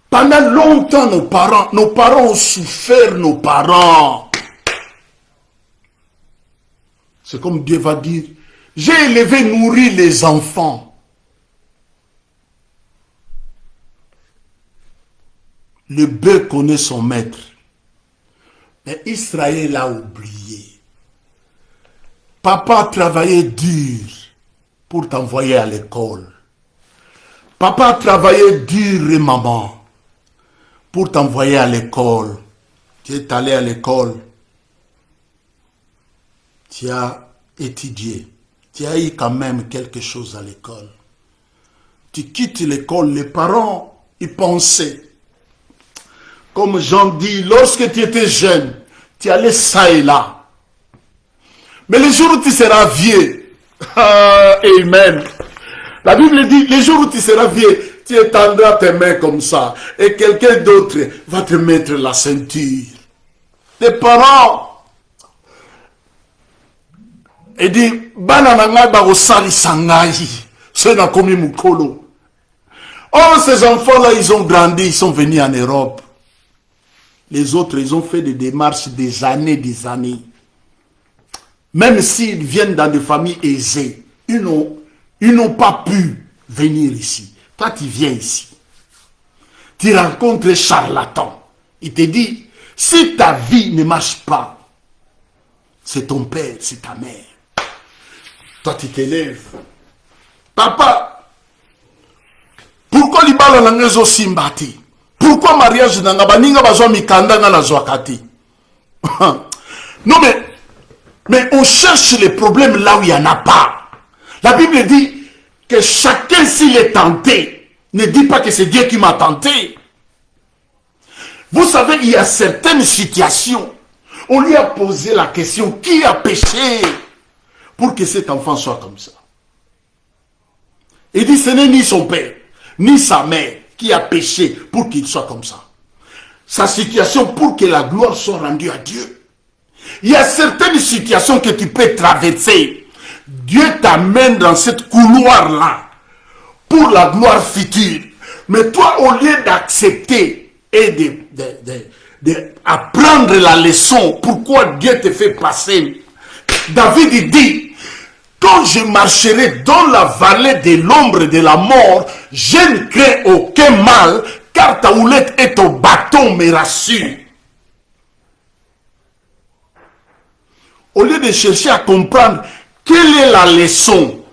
pendant longtemps, nos parents ont souffert, nos parents. C'est comme Dieu va dire, j'ai élevé, nourri les enfants. Le bœuf connaît son maître. Mais Israël a oublié. Papa travaillait dur pour t'envoyer à l'école. Papa travaillait dur et maman pour t'envoyer à l'école. Tu es allé à l'école. Tu as étudié. Tu as eu quand même quelque chose à l'école. Tu quittes l'école, les parents, ils pensaient. Comme Jean dit, lorsque tu étais jeune, tu allais ça et là. Mais le jour où tu seras vieux, amen. La Bible dit, le jour où tu seras vieux, tu étendras tes mains comme ça. Et quelqu'un d'autre va te mettre la ceinture. Les parents, il dit, oh, ces enfants-là, ils ont grandi, ils sont venus en Europe. Les autres, ils ont fait des démarches des années. Même s'ils viennent dans des familles aisées, ils n'ont pas pu venir ici. Toi, tu viens ici. Tu rencontres les charlatans. Il te dit, si ta vie ne marche pas, c'est ton père, c'est ta mère. Toi, tu t'élèves. Papa, pourquoi les balles n'ont pas simbati? Pourquoi mariage n'a pas mikanda na zwakati? Non mais on cherche les problèmes là où il n'y en a pas. La Bible dit que chacun s'il est tenté, ne dit pas que c'est Dieu qui m'a tenté. Vous savez, il y a certaines situations, on lui a posé la question, qui a péché pour que cet enfant soit comme ça? Il dit, ce n'est ni son père, ni sa mère qui a péché pour qu'il soit comme ça. Sa situation pour que la gloire soit rendue à Dieu. Il y a certaines situations que tu peux traverser. Dieu t'amène dans cette couloir-là pour la gloire future. Mais toi, au lieu d'accepter et d'apprendre la leçon, pourquoi Dieu te fait passer David dit, quand je marcherai dans la vallée de l'ombre de la mort, je ne crains aucun mal, car ta houlette et ton bâton me rassurent. Au lieu de chercher à comprendre quelle est la leçon,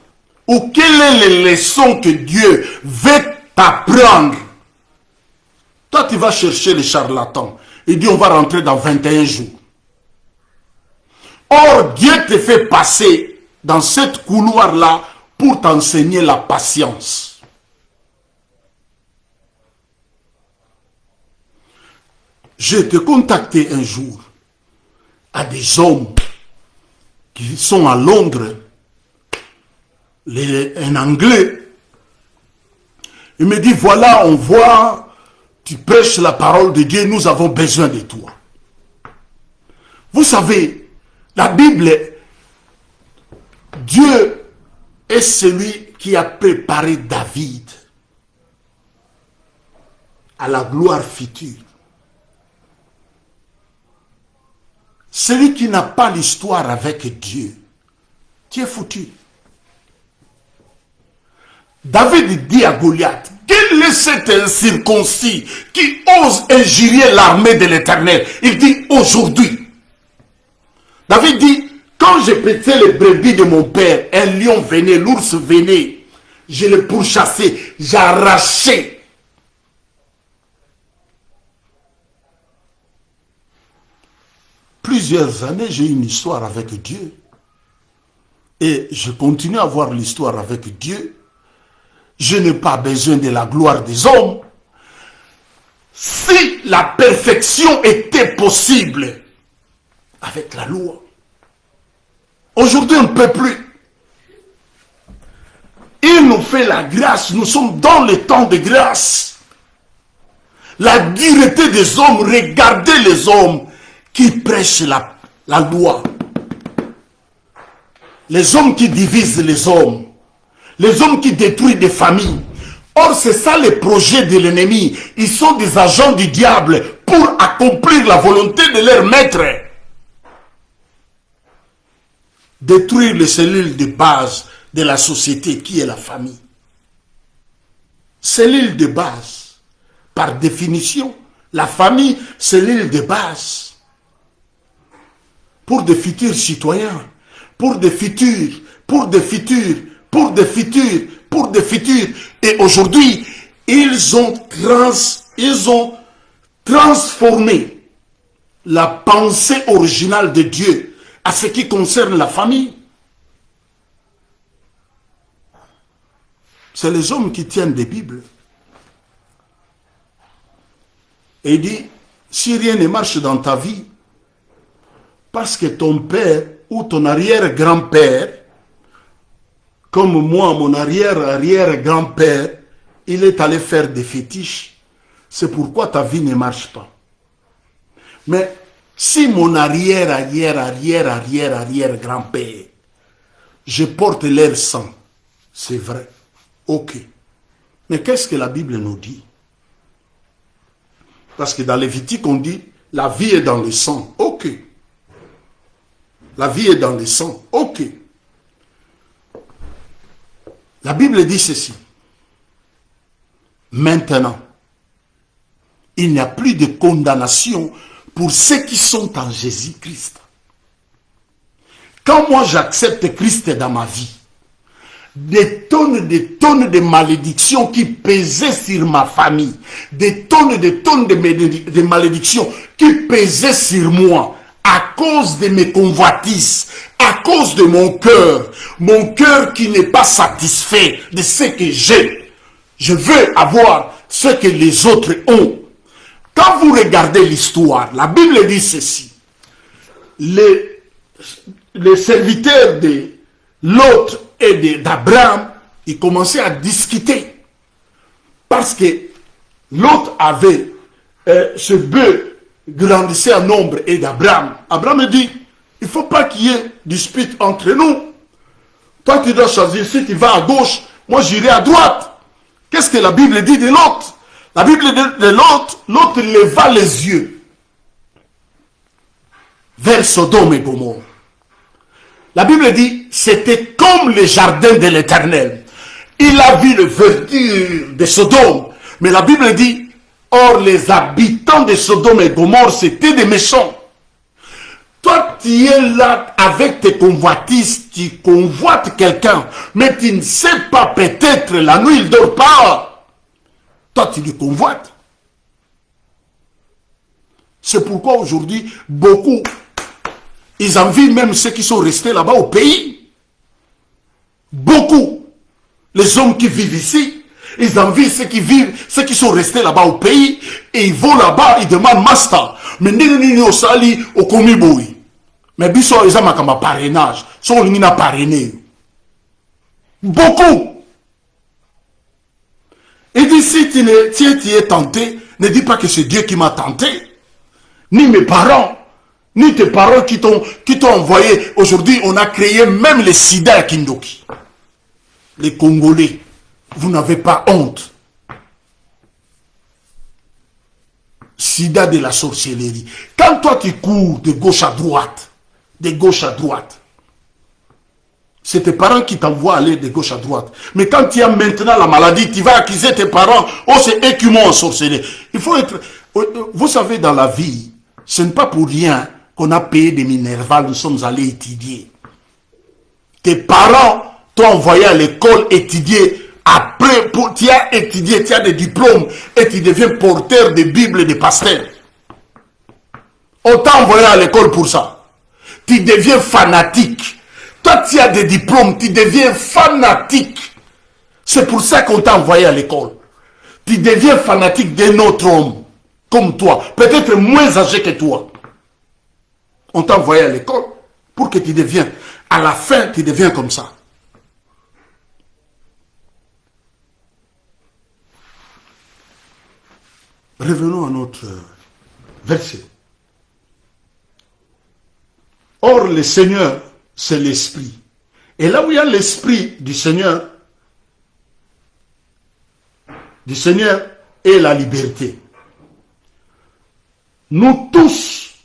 ou quelle est la leçon que Dieu veut t'apprendre, toi tu vas chercher les charlatans. Il dit on va rentrer dans 21 jours. Or Dieu te fait passer dans cette couloir-là pour t'enseigner la patience. Je te contacté un jour à des hommes qui sont à Londres, un Anglais. Il me dit, voilà, on voit, tu prêches la parole de Dieu, nous avons besoin de toi. Vous savez, la Bible, Dieu est celui qui a préparé David à la gloire future. Celui qui n'a pas l'histoire avec Dieu, tu es foutu. David dit à Goliath, quel est cet incirconcis qui ose injurier l'armée de l'Éternel? Il dit aujourd'hui. David dit, quand je prêtais les brebis de mon père, un lion venait, l'ours venait, je le pourchassais, j'arrachais. Plusieurs années, j'ai une histoire avec Dieu. Et je continue à avoir l'histoire avec Dieu. Je n'ai pas besoin de la gloire des hommes. Si la perfection était possible avec la loi, aujourd'hui on ne peut plus. Il nous fait la grâce, nous sommes dans le temps de grâce. La dureté des hommes, regardez les hommes qui prêchent la loi. Les hommes qui divisent les hommes qui détruisent des familles. Or, c'est ça le projet de l'ennemi. Ils sont des agents du diable pour accomplir la volonté de leur maître. Détruire les cellules de base de la société qui est la famille. Cellule de base. Par définition, la famille, cellule de base. Pour des futurs citoyens, pour des futurs. Et aujourd'hui, ils ont transformé la pensée originale de Dieu à ce qui concerne la famille. C'est les hommes qui tiennent des Bibles. Et il dit, si rien ne marche dans ta vie, parce que ton père ou ton arrière-grand-père, comme moi, mon arrière-arrière-grand-père, il est allé faire des fétiches, c'est pourquoi ta vie ne marche pas. Mais si mon arrière-arrière-arrière-arrière-arrière-grand-père, je porte leur sang, c'est vrai, ok. Mais qu'est-ce que la Bible nous dit? Parce que dans Lévitique, on dit, la vie est dans le sang, ok. La vie est dans le sang, ok. La Bible dit ceci. Maintenant, il n'y a plus de condamnation pour ceux qui sont en Jésus-Christ. Quand moi j'accepte Christ dans ma vie, des tonnes de malédictions qui pesaient sur ma famille, des tonnes de malédictions qui pesaient sur moi, à cause de mes convoitises, à cause de mon cœur qui n'est pas satisfait de ce que j'ai. Je veux avoir ce que les autres ont. Quand vous regardez l'histoire, la Bible dit ceci. Les serviteurs de Lot et d'Abraham, ils commençaient à discuter. Parce que Lot avait ce bœuf grandissait en nombre et d'Abraham. Abraham dit, il ne faut pas qu'il y ait dispute entre nous. Toi, tu dois choisir si tu vas à gauche, moi j'irai à droite. Qu'est-ce que la Bible dit de l'autre? La Bible dit de l'autre leva les yeux vers Sodome et Gomorrhe. La Bible dit, c'était comme le jardin de l'Éternel. Il a vu le verdure de Sodome. Mais la Bible dit, or les habitants de Sodome et Gomorrhe, c'était des méchants. Toi, tu es là avec tes convoitises, tu convoites quelqu'un, mais tu ne sais pas, peut-être la nuit, il ne dort pas. Toi, tu le convoites. C'est pourquoi aujourd'hui, beaucoup, ils envient même ceux qui sont restés là-bas au pays. Beaucoup, les hommes qui vivent ici, ils envient ceux qui vivent, ceux qui sont restés là-bas au pays, et ils vont là-bas, ils demandent master. Mais nini au sali, au komiboui. Mais biso, ils ont un parrainage. Ils ont parrainé. Beaucoup. Et dit, si tu es tenté, ne dis pas que c'est Dieu qui m'a tenté. Ni mes parents, ni tes parents qui t'ont envoyé. Aujourd'hui, on a créé même les sida à Kindoki. Les Congolais, vous n'avez pas honte. Sida de la sorcellerie. Quand toi tu cours de gauche à droite, c'est tes parents qui t'envoient aller de gauche à droite. Mais quand tu as maintenant la maladie, tu vas accuser tes parents. Oh, c'est eux qui m'ont ensorcelé. Il faut être... Vous savez, dans la vie, ce n'est pas pour rien qu'on a payé des Minerval, nous sommes allés étudier. Tes parents t'ont envoyé à l'école étudier. Après, tu as étudié, tu as des diplômes et tu deviens porteur de Bible et de pasteur. On t'a envoyé à l'école pour ça. Tu deviens fanatique. Toi, tu as des diplômes, tu deviens fanatique. C'est pour ça qu'on t'a envoyé à l'école. Tu deviens fanatique d'un autre homme, comme toi, peut-être moins âgé que toi. On t'a envoyé à l'école pour que tu deviennes, à la fin, tu deviens comme ça. Revenons à notre verset. Or, le Seigneur, c'est l'Esprit. Et là où il y a l'Esprit du Seigneur est la liberté. Nous tous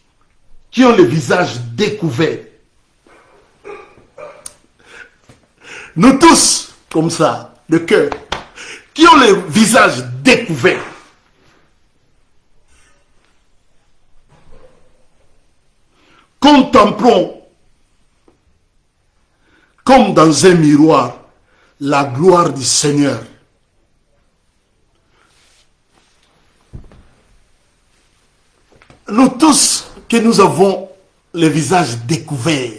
qui ont le visage découvert, nous tous, comme ça, le cœur, qui ont le visage découvert, contemplons comme dans un miroir la gloire du Seigneur. Nous tous que nous avons le visage découvert.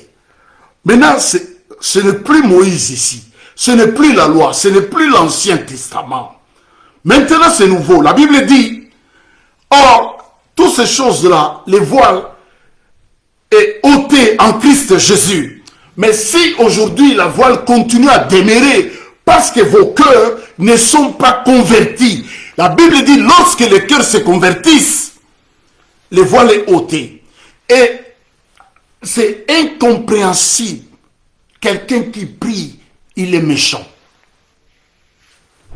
Maintenant, ce n'est plus Moïse ici. Ce n'est plus la loi. Ce n'est plus l'Ancien Testament. Maintenant, c'est nouveau. La Bible dit, or, toutes ces choses-là, les voiles, est ôté en Christ Jésus. Mais si aujourd'hui la voile continue à demeurer parce que vos cœurs ne sont pas convertis, la Bible dit lorsque les cœurs se convertissent, les voiles est ôté. Et c'est incompréhensible. Quelqu'un qui prie, il est méchant.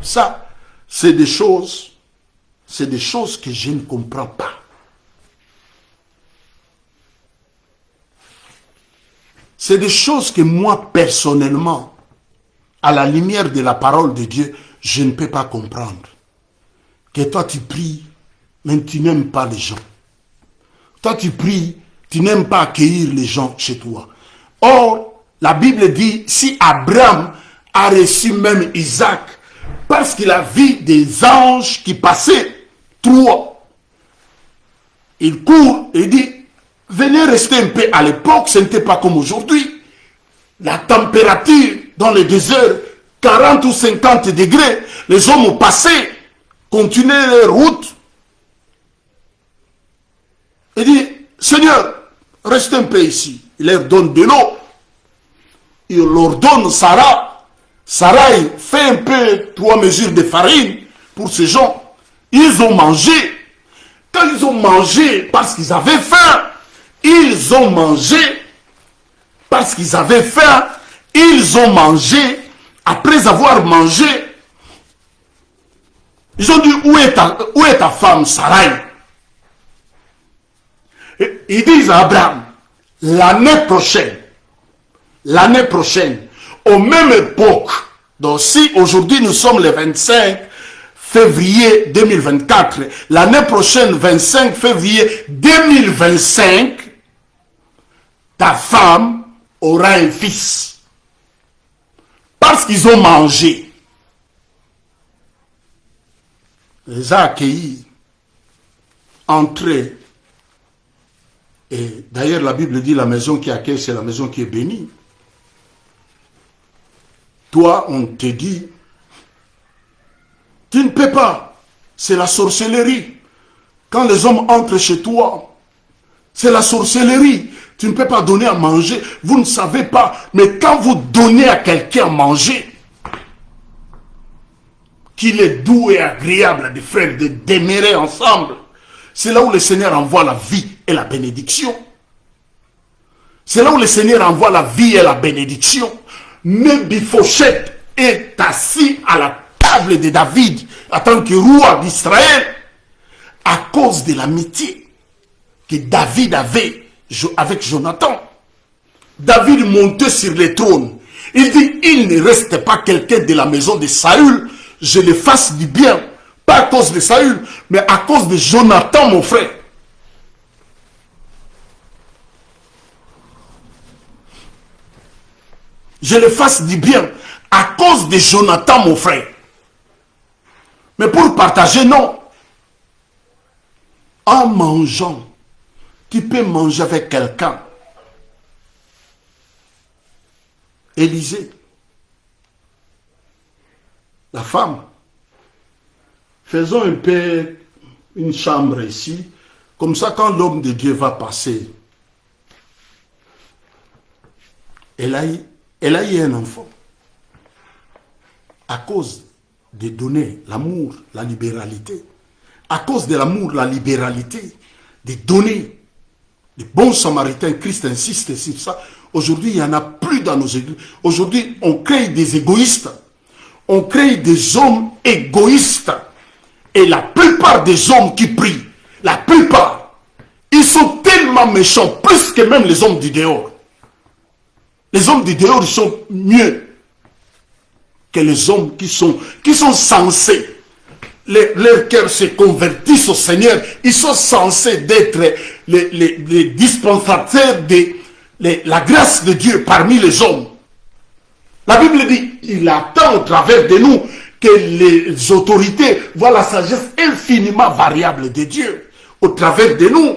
Ça, c'est des choses que je ne comprends pas. C'est des choses que moi, personnellement, à la lumière de la parole de Dieu, je ne peux pas comprendre. Que toi, tu pries, mais tu n'aimes pas les gens. Toi, tu pries, tu n'aimes pas accueillir les gens chez toi. Or, la Bible dit, si Abraham a reçu même Isaac, parce qu'il a vu des anges qui passaient, trois, il court et dit, venez rester un peu. À l'époque, ce n'était pas comme aujourd'hui. La température dans le désert, 40 ou 50 degrés, les hommes ont passé, continuaient leur route. Il dit, Seigneur, restez un peu ici. Il leur donne de l'eau. Il leur donne Sarah. Sarah fait un peu 3 mesures de farine pour ces gens. Ils ont mangé. Quand ils ont mangé, parce qu'ils avaient faim, ils ont mangé parce qu'ils avaient faim. Ils ont mangé. Après avoir mangé, ils ont dit, où est ta femme, Sarai? Ils disent à Abraham, l'année prochaine, l'année prochaine, aux mêmes époques, donc si aujourd'hui nous sommes le 25 février 2024, l'année prochaine, 25 février 2025, ta femme aura un fils. Parce qu'ils ont mangé. Les a accueillis, entrés. Et d'ailleurs, la Bible dit la maison qui accueille, c'est la maison qui est bénie. Toi, on te dit, tu ne peux pas. C'est la sorcellerie. Quand les hommes entrent chez toi, c'est la sorcellerie. Tu ne peux pas donner à manger. Vous ne savez pas. Mais quand vous donnez à quelqu'un à manger, qu'il est doux et agréable des frères de demeurer ensemble, c'est là où le Seigneur envoie la vie et la bénédiction. C'est là où le Seigneur envoie la vie et la bénédiction. Mephibosheth est assis à la table de David en tant que roi d'Israël à cause de l'amitié que David avait avec Jonathan. David montait sur le trône. Il dit, il ne reste pas quelqu'un de la maison de Saül, je le fasse du bien. Pas à cause de Saül, mais à cause de Jonathan, mon frère. Je le fasse du bien à cause de Jonathan, mon frère. Mais pour partager, non. En mangeant, tu peux manger avec quelqu'un. Élisée, la femme, faisons un peu une chambre ici, comme ça quand l'homme de Dieu va passer, elle a eu un enfant. À cause de donner l'amour, la libéralité, à cause de l'amour, la libéralité, de donner, les bons samaritains, Christ insiste sur ça. Aujourd'hui, il n'y en a plus dans nos églises. Aujourd'hui, on crée des égoïstes. On crée des hommes égoïstes. Et la plupart des hommes qui prient, la plupart, ils sont tellement méchants, plus que même les hommes du dehors. Les hommes du dehors, ils sont mieux que les hommes qui sont censés. Leur cœur se convertissent au Seigneur. Ils sont censés d'être les dispensateurs de la grâce de Dieu parmi les hommes. La Bible dit, il attend au travers de nous que les autorités voient la sagesse infiniment variable de Dieu au travers de nous.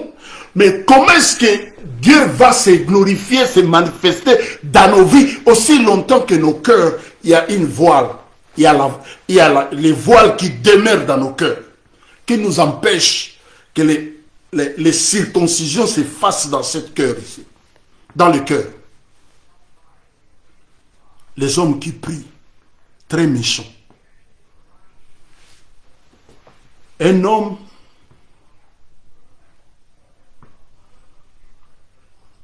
Mais comment est-ce que Dieu va se glorifier, se manifester dans nos vies aussi longtemps que nos cœurs, il y a une voile, il y a les voiles qui demeurent dans nos cœurs, qui nous empêchent que les circoncisions se fassent dans ce cœur ici, dans le cœur. Les hommes qui prient, très méchants. Un homme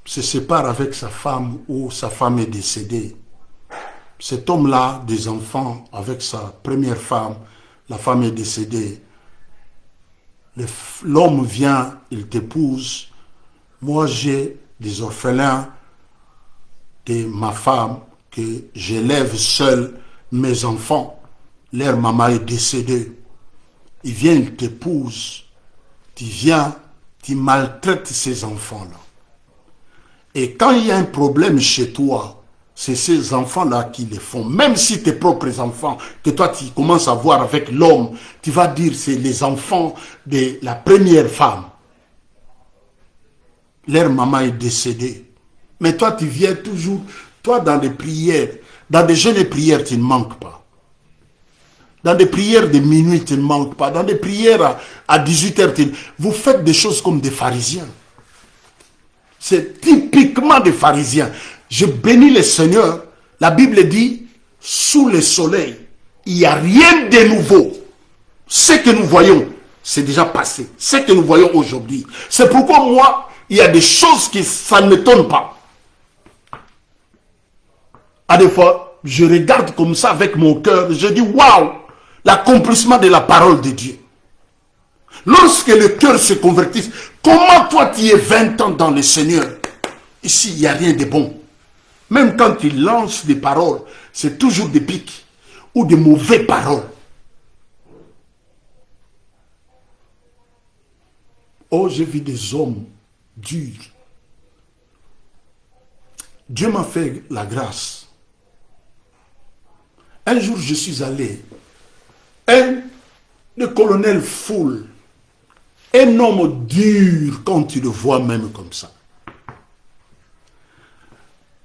se sépare avec sa femme ou sa femme est décédée. Cet homme-là, des enfants avec sa première femme, la femme est décédée. L'homme vient, il t'épouse. Moi, j'ai des orphelins de ma femme que j'élève seul mes enfants. Leur maman est décédée. Il vient, il t'épouse. Tu viens, tu maltraites ces enfants-là. Et quand il y a un problème chez toi, c'est ces enfants-là qui les font. Même si tes propres enfants, que toi tu commences à voir avec l'homme, tu vas dire c'est les enfants de la première femme. Leur maman est décédée. Mais toi tu viens toujours, toi dans des prières, dans des jeûnes et prières, tu ne manques pas. Dans des prières de minuit, tu ne manques pas. Dans des prières à 18h, vous faites des choses comme des pharisiens. C'est typiquement des pharisiens. Je bénis le Seigneur. La Bible dit, sous le soleil, il n'y a rien de nouveau. Ce que nous voyons, c'est déjà passé. Ce que nous voyons aujourd'hui. C'est pourquoi moi, il y a des choses qui, ça ne m'étonne pas. À des fois, je regarde comme ça avec mon cœur, je dis, waouh, l'accomplissement de la parole de Dieu. Lorsque le cœur se convertisse, comment toi tu es 20 ans dans le Seigneur? Ici, il n'y a rien de bon. Même quand il lance des paroles, c'est toujours des pics ou des mauvaises paroles. Oh, j'ai vu des hommes durs. Dieu m'a fait la grâce. Un jour, je suis allé. Le colonel Foul, un homme dur quand tu le vois même comme ça.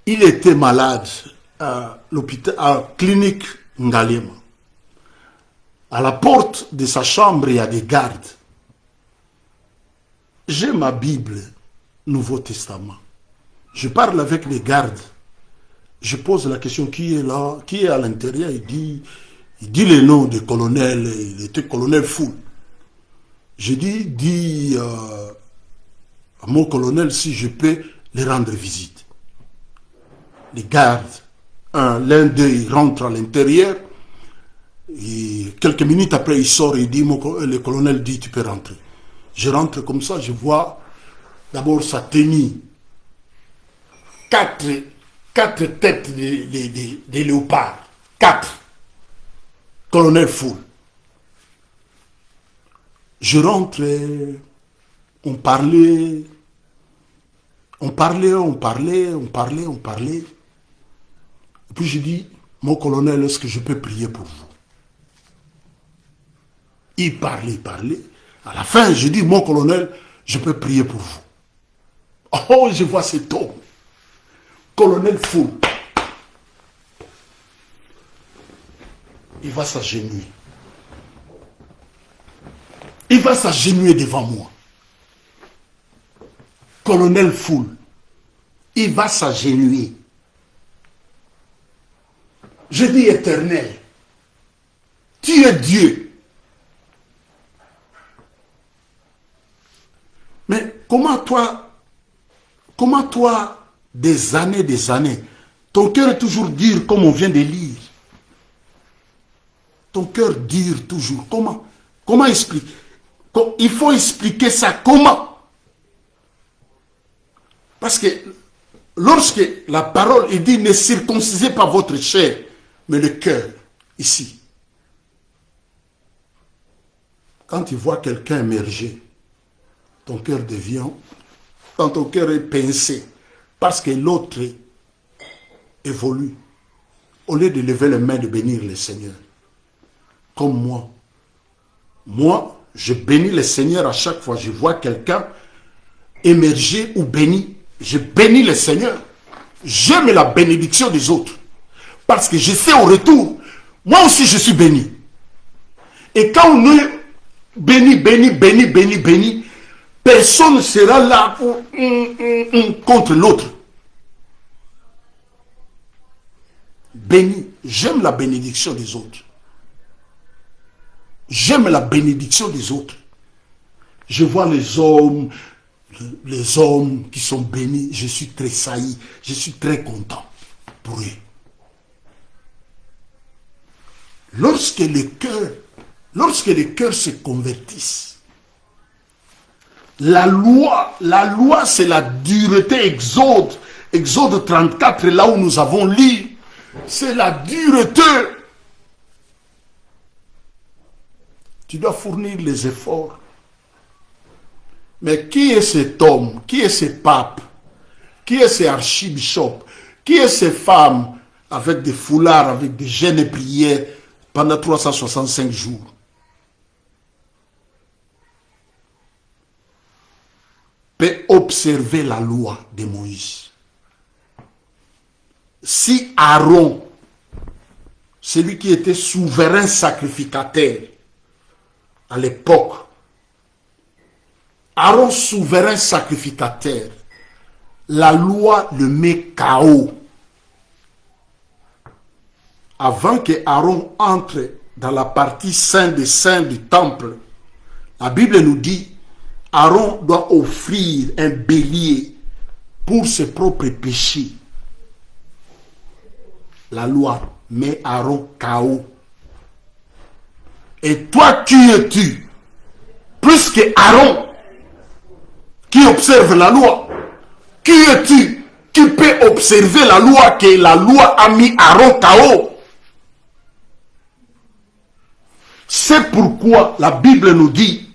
Il était malade à l'hôpital, à la clinique Ngalema. À la porte de sa chambre, il y a des gardes. J'ai ma Bible, Nouveau Testament. Je parle avec les gardes. Je pose la question, qui est là, qui est à l'intérieur? Il dit le nom du colonel, il était colonel Fou. Je dis à mon colonel si je peux les rendre visite. Les gardes, l'un d'eux, il rentre à l'intérieur. Et quelques minutes après, il sort et dit, le colonel dit, tu peux rentrer. Je rentre comme ça, je vois d'abord sa tenue. Quatre têtes de léopards. 4. Colonel Foul. Je rentre, on parlait. Et puis je dis, mon colonel, est-ce que je peux prier pour vous? Il parlait. À la fin, je dis, mon colonel, je peux prier pour vous. Oh, je vois cet homme. Colonel Foul. Il va s'agenouiller. Il va s'agenouiller devant moi. Colonel Foul. Il va s'agenouiller. Je dis, Éternel, tu es Dieu. Mais comment toi, des années, ton cœur est toujours dur comme on vient de lire. Ton cœur dur toujours. Comment expliquer? Il faut expliquer ça comment? Parce que lorsque la parole il dit ne circoncisez pas votre chair, mais le cœur, ici. Quand tu vois quelqu'un émerger, ton cœur devient, quand ton cœur est pincé, parce que l'autre évolue, au lieu de lever les mains de bénir le Seigneur, comme moi, je bénis le Seigneur à chaque fois que je vois quelqu'un émerger ou bénir. Je bénis le Seigneur. J'aime la bénédiction des autres. Parce que je sais au retour, moi aussi je suis béni. Et quand on est béni, personne ne sera là contre l'autre. Béni. J'aime la bénédiction des autres. J'aime la bénédiction des autres. Je vois les hommes qui sont bénis. Je suis très sailli. Je suis très content pour eux. Lorsque les cœurs se convertissent, la loi c'est la dureté. Exode 34, là où nous avons lu, c'est la dureté. Tu dois fournir les efforts. Mais qui est cet homme? Qui est ce pape? Qui est ce archibishop? Qui est ces femmes avec des foulards, avec des jeûnes et prières pendant 365 jours? Peut observer la loi de Moïse. Si Aaron, celui qui était souverain sacrificateur à l'époque, Aaron souverain sacrificateur, la loi le met KO. Avant que Aaron entre dans la partie saint des saints du temple, la Bible nous dit, Aaron doit offrir un bélier pour ses propres péchés. La loi met Aaron KO. Et toi, qui es-tu? Plus que Aaron, qui observe la loi. Qui es-tu tu peux observer la loi que la loi a mis Aaron KO. C'est pourquoi la Bible nous dit,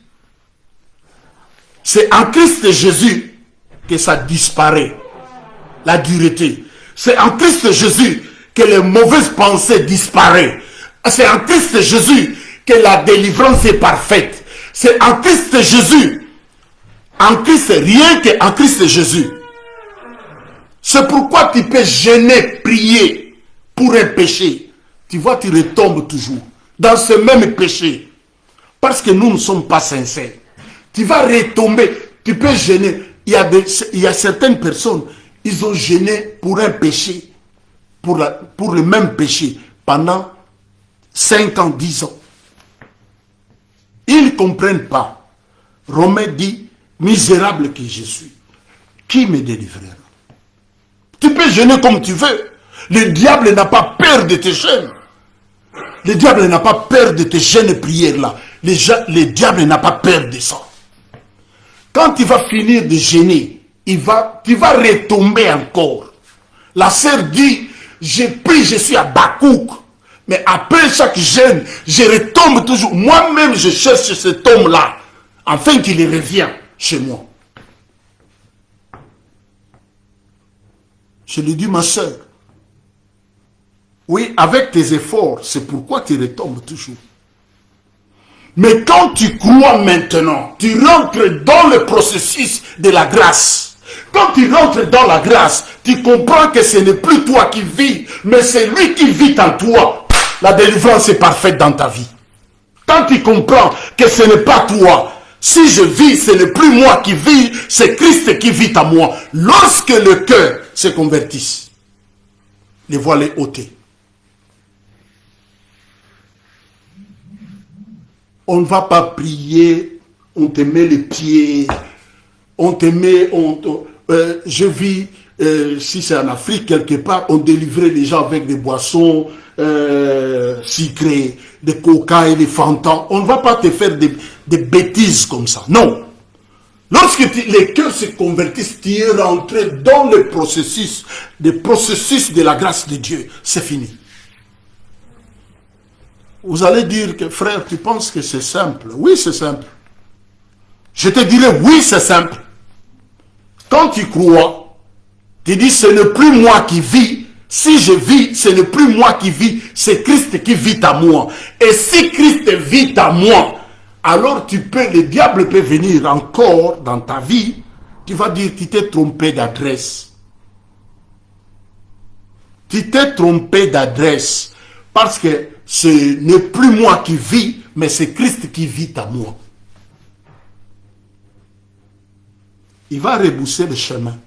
c'est en Christ Jésus que ça disparaît, la dureté. C'est en Christ Jésus que les mauvaises pensées disparaissent. C'est en Christ Jésus que la délivrance est parfaite. C'est en Christ Jésus. En Christ, rien qu'en Christ Jésus. C'est pourquoi tu peux jeûner, prier pour un péché. Tu vois, tu retombes toujours dans ce même péché. Parce que nous ne sommes pas sincères. Tu vas retomber. Tu peux jeûner. Il y a certaines personnes, ils ont jeûné pour un péché, pour le même péché, pendant 5 ans, 10 ans. Ils ne comprennent pas. Romain dit, misérable que je suis, qui me délivrera? Tu peux jeûner comme tu veux. Le diable n'a pas peur de tes jeûnes. Le diable n'a pas peur de tes jeûnes et prières là. Le diable n'a pas peur de ça. Quand tu vas finir de jeûner, tu vas retomber encore. La sœur dit, j'ai pris, je suis à Bakouk. Mais après chaque jeûne, je retombe toujours. Moi-même, je cherche cet homme-là, afin qu'il revienne chez moi. Je lui dis, ma soeur, oui, avec tes efforts, c'est pourquoi tu retombes toujours. Mais quand tu crois maintenant, tu rentres dans le processus de la grâce. Quand tu rentres dans la grâce, tu comprends que ce n'est plus toi qui vis, mais c'est lui qui vit en toi. La délivrance est parfaite dans ta vie. Quand tu comprends que ce n'est pas toi, si je vis, ce n'est plus moi qui vis, c'est Christ qui vit en moi. Lorsque le cœur se convertisse, les voiles ôtées. On ne va pas prier, on te met les pieds, on te met, je vis, si c'est en Afrique quelque part, on délivrait les gens avec des boissons sucrées, des coca et des fanta. On ne va pas te faire des bêtises comme ça, non. Lorsque les cœurs se convertissent, tu es rentré dans le processus de la grâce de Dieu, c'est fini. Vous allez dire que, frère, tu penses que c'est simple? Oui, c'est simple. Je te dirai, oui, c'est simple. Quand tu crois, tu dis, ce n'est plus moi qui vis. Si je vis, ce n'est plus moi qui vis, c'est Christ qui vit à moi. Et si Christ vit à moi, alors le diable peut venir encore dans ta vie. Tu vas dire, tu t'es trompé d'adresse. Tu t'es trompé d'adresse. Parce que ce n'est plus moi qui vis, mais c'est Christ qui vit à moi. Il va rebousser le chemin.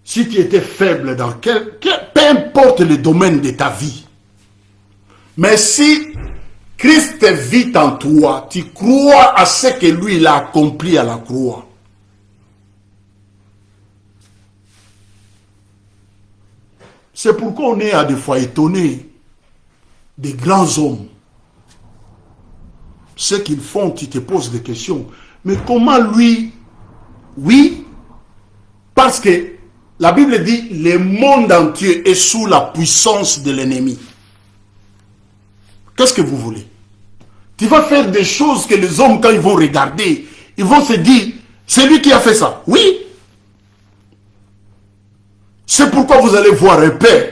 Si tu étais faible dans peu importe le domaine de ta vie, mais si Christ vit en toi, tu crois à ce que lui il a accompli à la croix. C'est pourquoi on est à des fois étonné des grands hommes. Ce qu'ils font, tu te poses des questions. Mais comment lui? Oui, parce que la Bible dit, le monde entier est sous la puissance de l'ennemi. Qu'est-ce que vous voulez? Tu vas faire des choses que les hommes, quand ils vont regarder, ils vont se dire, c'est lui qui a fait ça. Oui. C'est pourquoi vous allez voir un père,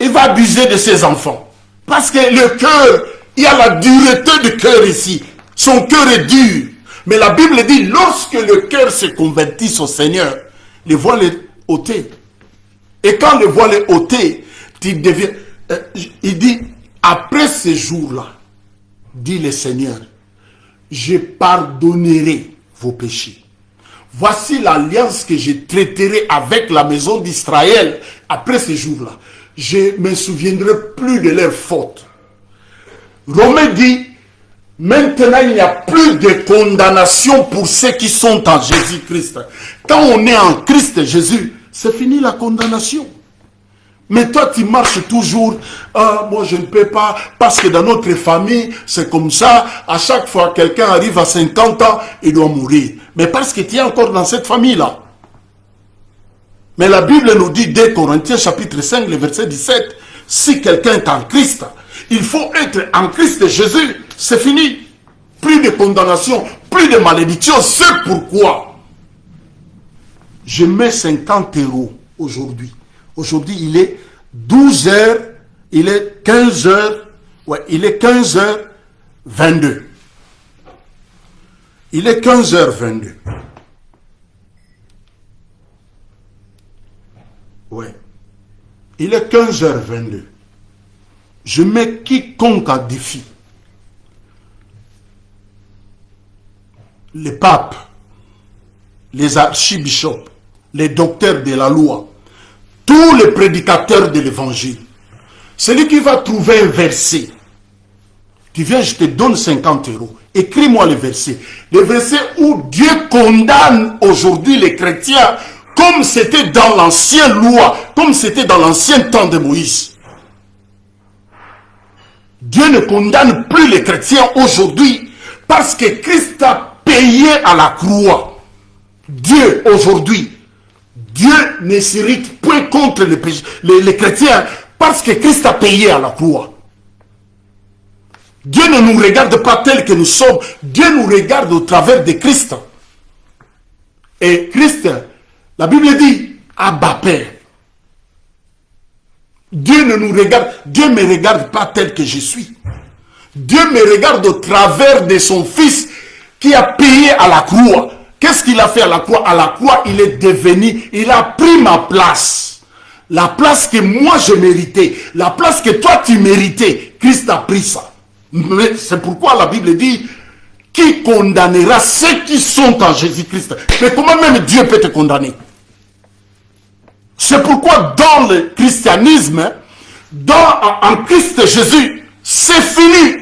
il va abuser de ses enfants. Parce que le cœur, il y a la dureté du cœur ici. Son cœur est dur. Mais la Bible dit, lorsque le cœur se convertit au Seigneur, les voiles est ôté. Et quand le voile est ôté, tu deviens... il dit, après ce jour-là, dit le Seigneur, je pardonnerai vos péchés. Voici l'alliance que je traiterai avec la maison d'Israël après ce jour-là. Je ne me souviendrai plus de leurs fautes. Romain dit, maintenant il n'y a plus de condamnation pour ceux qui sont en Jésus-Christ. Quand on est en Christ Jésus, c'est fini la condamnation. Mais toi, tu marches toujours. Ah, moi, je ne peux pas, parce que dans notre famille, c'est comme ça. À chaque fois, quelqu'un arrive à 50 ans, il doit mourir. Mais parce que tu es encore dans cette famille-là. Mais la Bible nous dit, dès Corinthiens chapitre 5, le verset 17, si quelqu'un est en Christ, il faut être en Christ Jésus. C'est fini. Plus de condamnation, plus de malédiction. C'est pourquoi je mets 50 € aujourd'hui. Aujourd'hui, il est 12 h, il est 15 h, ouais, il est 15 h 22. Il est 15 h 22. Ouais. Il est 15 h 22. Je mets quiconque à défi. Les papes, les archibishops, les docteurs de la loi, tous les prédicateurs de l'évangile. Celui qui va trouver un verset, tu viens, je te donne 50 €. Écris-moi le verset. Le verset où Dieu condamne aujourd'hui les chrétiens comme c'était dans l'ancienne loi, comme c'était dans l'ancien temps de Moïse. Dieu ne condamne plus les chrétiens aujourd'hui parce que Christ a payé à la croix. Dieu aujourd'hui, Dieu ne s'irrite point contre les chrétiens parce que Christ a payé à la croix. Dieu ne nous regarde pas tels que nous sommes. Dieu nous regarde au travers de Christ. Et Christ, la Bible dit, Abba Père. Dieu ne nous regarde, Dieu ne me regarde pas tel que je suis. Dieu me regarde au travers de son Fils qui a payé à la croix. Qu'est-ce qu'il a fait à la croix? À la croix, il est devenu, il a pris ma place. La place que moi je méritais, la place que toi tu méritais, Christ a pris ça. Mais c'est pourquoi la Bible dit, qui condamnera ceux qui sont en Jésus-Christ? Mais comment même Dieu peut te condamner? C'est pourquoi dans le christianisme, en Christ Jésus, c'est fini.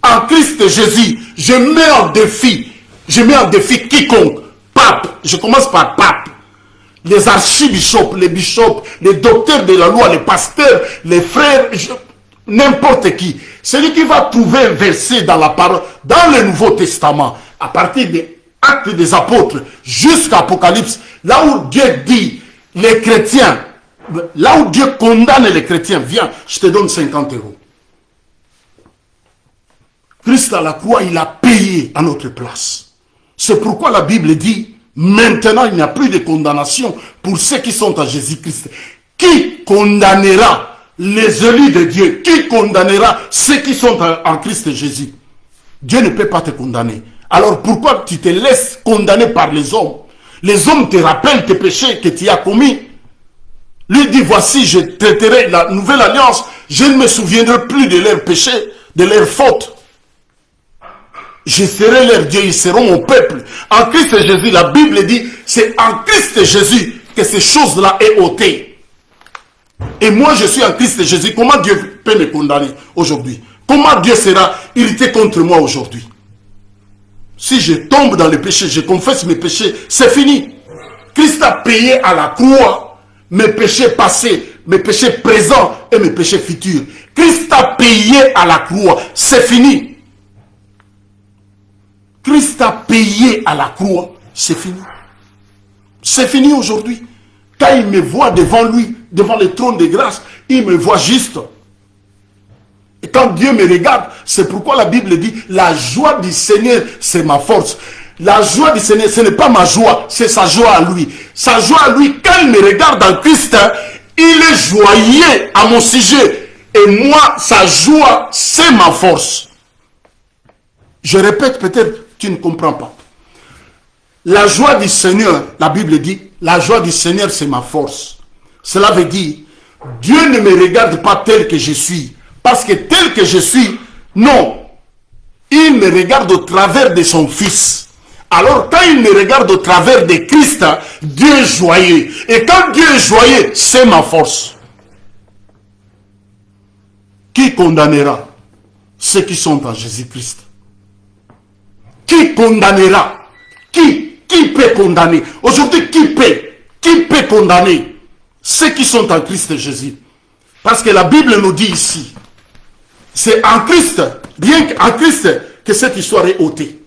En Christ Jésus, je mets en défi quiconque, pape, je commence par pape, les archibishops, les bishops, les docteurs de la loi, les pasteurs, les frères, n'importe qui. Celui qui va trouver un verset dans la parole, dans le Nouveau Testament, à partir des Actes des Apôtres jusqu'à Apocalypse, là où Dieu dit les chrétiens, là où Dieu condamne les chrétiens, viens, je te donne 50 €. Christ à la croix, il a payé à notre place. C'est pourquoi la Bible dit, maintenant il n'y a plus de condamnation pour ceux qui sont à Jésus-Christ. Qui condamnera les élus de Dieu? Qui condamnera ceux qui sont en Christ Jésus? Dieu ne peut pas te condamner. Alors pourquoi tu te laisses condamner par les hommes? Les hommes te rappellent tes péchés que tu as commis. Lui dit, voici, je traiterai la nouvelle alliance. Je ne me souviendrai plus de leurs péchés, de leurs fautes. Je serai leur Dieu, ils seront mon peuple. En Christ Jésus, la Bible dit, c'est en Christ Jésus que ces choses-là est ôtées. Et moi, je suis en Christ Jésus. Comment Dieu peut me condamner aujourd'hui? Comment Dieu sera irrité contre moi aujourd'hui? Si je tombe dans le péché, je confesse mes péchés, c'est fini. Christ a payé à la croix mes péchés passés, mes péchés présents et mes péchés futurs. Christ a payé à la croix, c'est fini. Christ a payé à la croix, c'est fini. C'est fini aujourd'hui. Quand il me voit devant lui, devant le trône de grâce, il me voit juste. Et quand Dieu me regarde, c'est pourquoi la Bible dit, la joie du Seigneur, c'est ma force. La joie du Seigneur, ce n'est pas ma joie, c'est sa joie à lui. Sa joie à lui, quand il me regarde en Christ, il est joyeux à mon sujet. Et moi, sa joie, c'est ma force. Je répète, peut-être tu ne comprends pas. La joie du Seigneur, la Bible dit, la joie du Seigneur, c'est ma force. Cela veut dire, Dieu ne me regarde pas tel que je suis. Parce que tel que je suis, non. Il me regarde au travers de son Fils. Alors quand il me regarde au travers de Christ, Dieu est joyeux. Et quand Dieu est joyeux, c'est ma force. Qui condamnera ceux qui sont en Jésus-Christ? Qui condamnera? Qui peut condamner? Aujourd'hui, qui peut condamner? ceux qui sont en Christ Jésus. Parce que la Bible nous dit ici, c'est en Christ, bien qu'en Christ, que cette histoire est ôtée.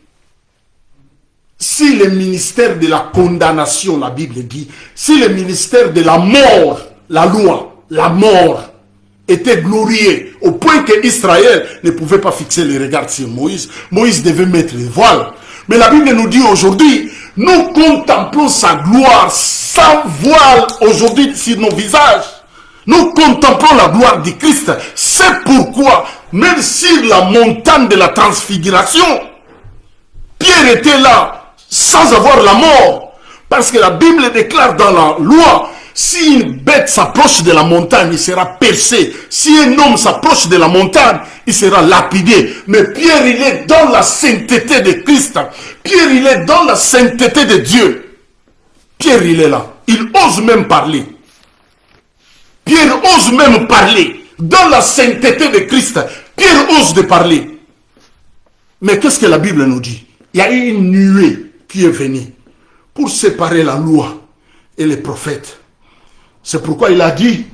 Si le ministère de la condamnation, la Bible dit, si le ministère de la mort, la loi, la mort, était glorieux au point que Israël ne pouvait pas fixer les regards sur Moïse, Moïse devait mettre le voile. Mais la Bible nous dit aujourd'hui, nous contemplons sa gloire sans voile aujourd'hui sur nos visages. Nous contemplons la gloire du Christ. C'est pourquoi, même sur la montagne de la transfiguration, Pierre était là sans avoir la mort. Parce que la Bible déclare dans la loi, si une bête s'approche de la montagne, il sera percé. Si un homme s'approche de la montagne, il sera lapidé. Mais Pierre, il est dans la sainteté de Christ. Pierre, il est dans la sainteté de Dieu. Pierre, il est là. Il ose même parler. Pierre ose même parler. Dans la sainteté de Christ, Pierre ose de parler. Mais qu'est-ce que la Bible nous dit? Il y a eu une nuée qui est venue pour séparer la loi et les prophètes. C'est pourquoi il a dit,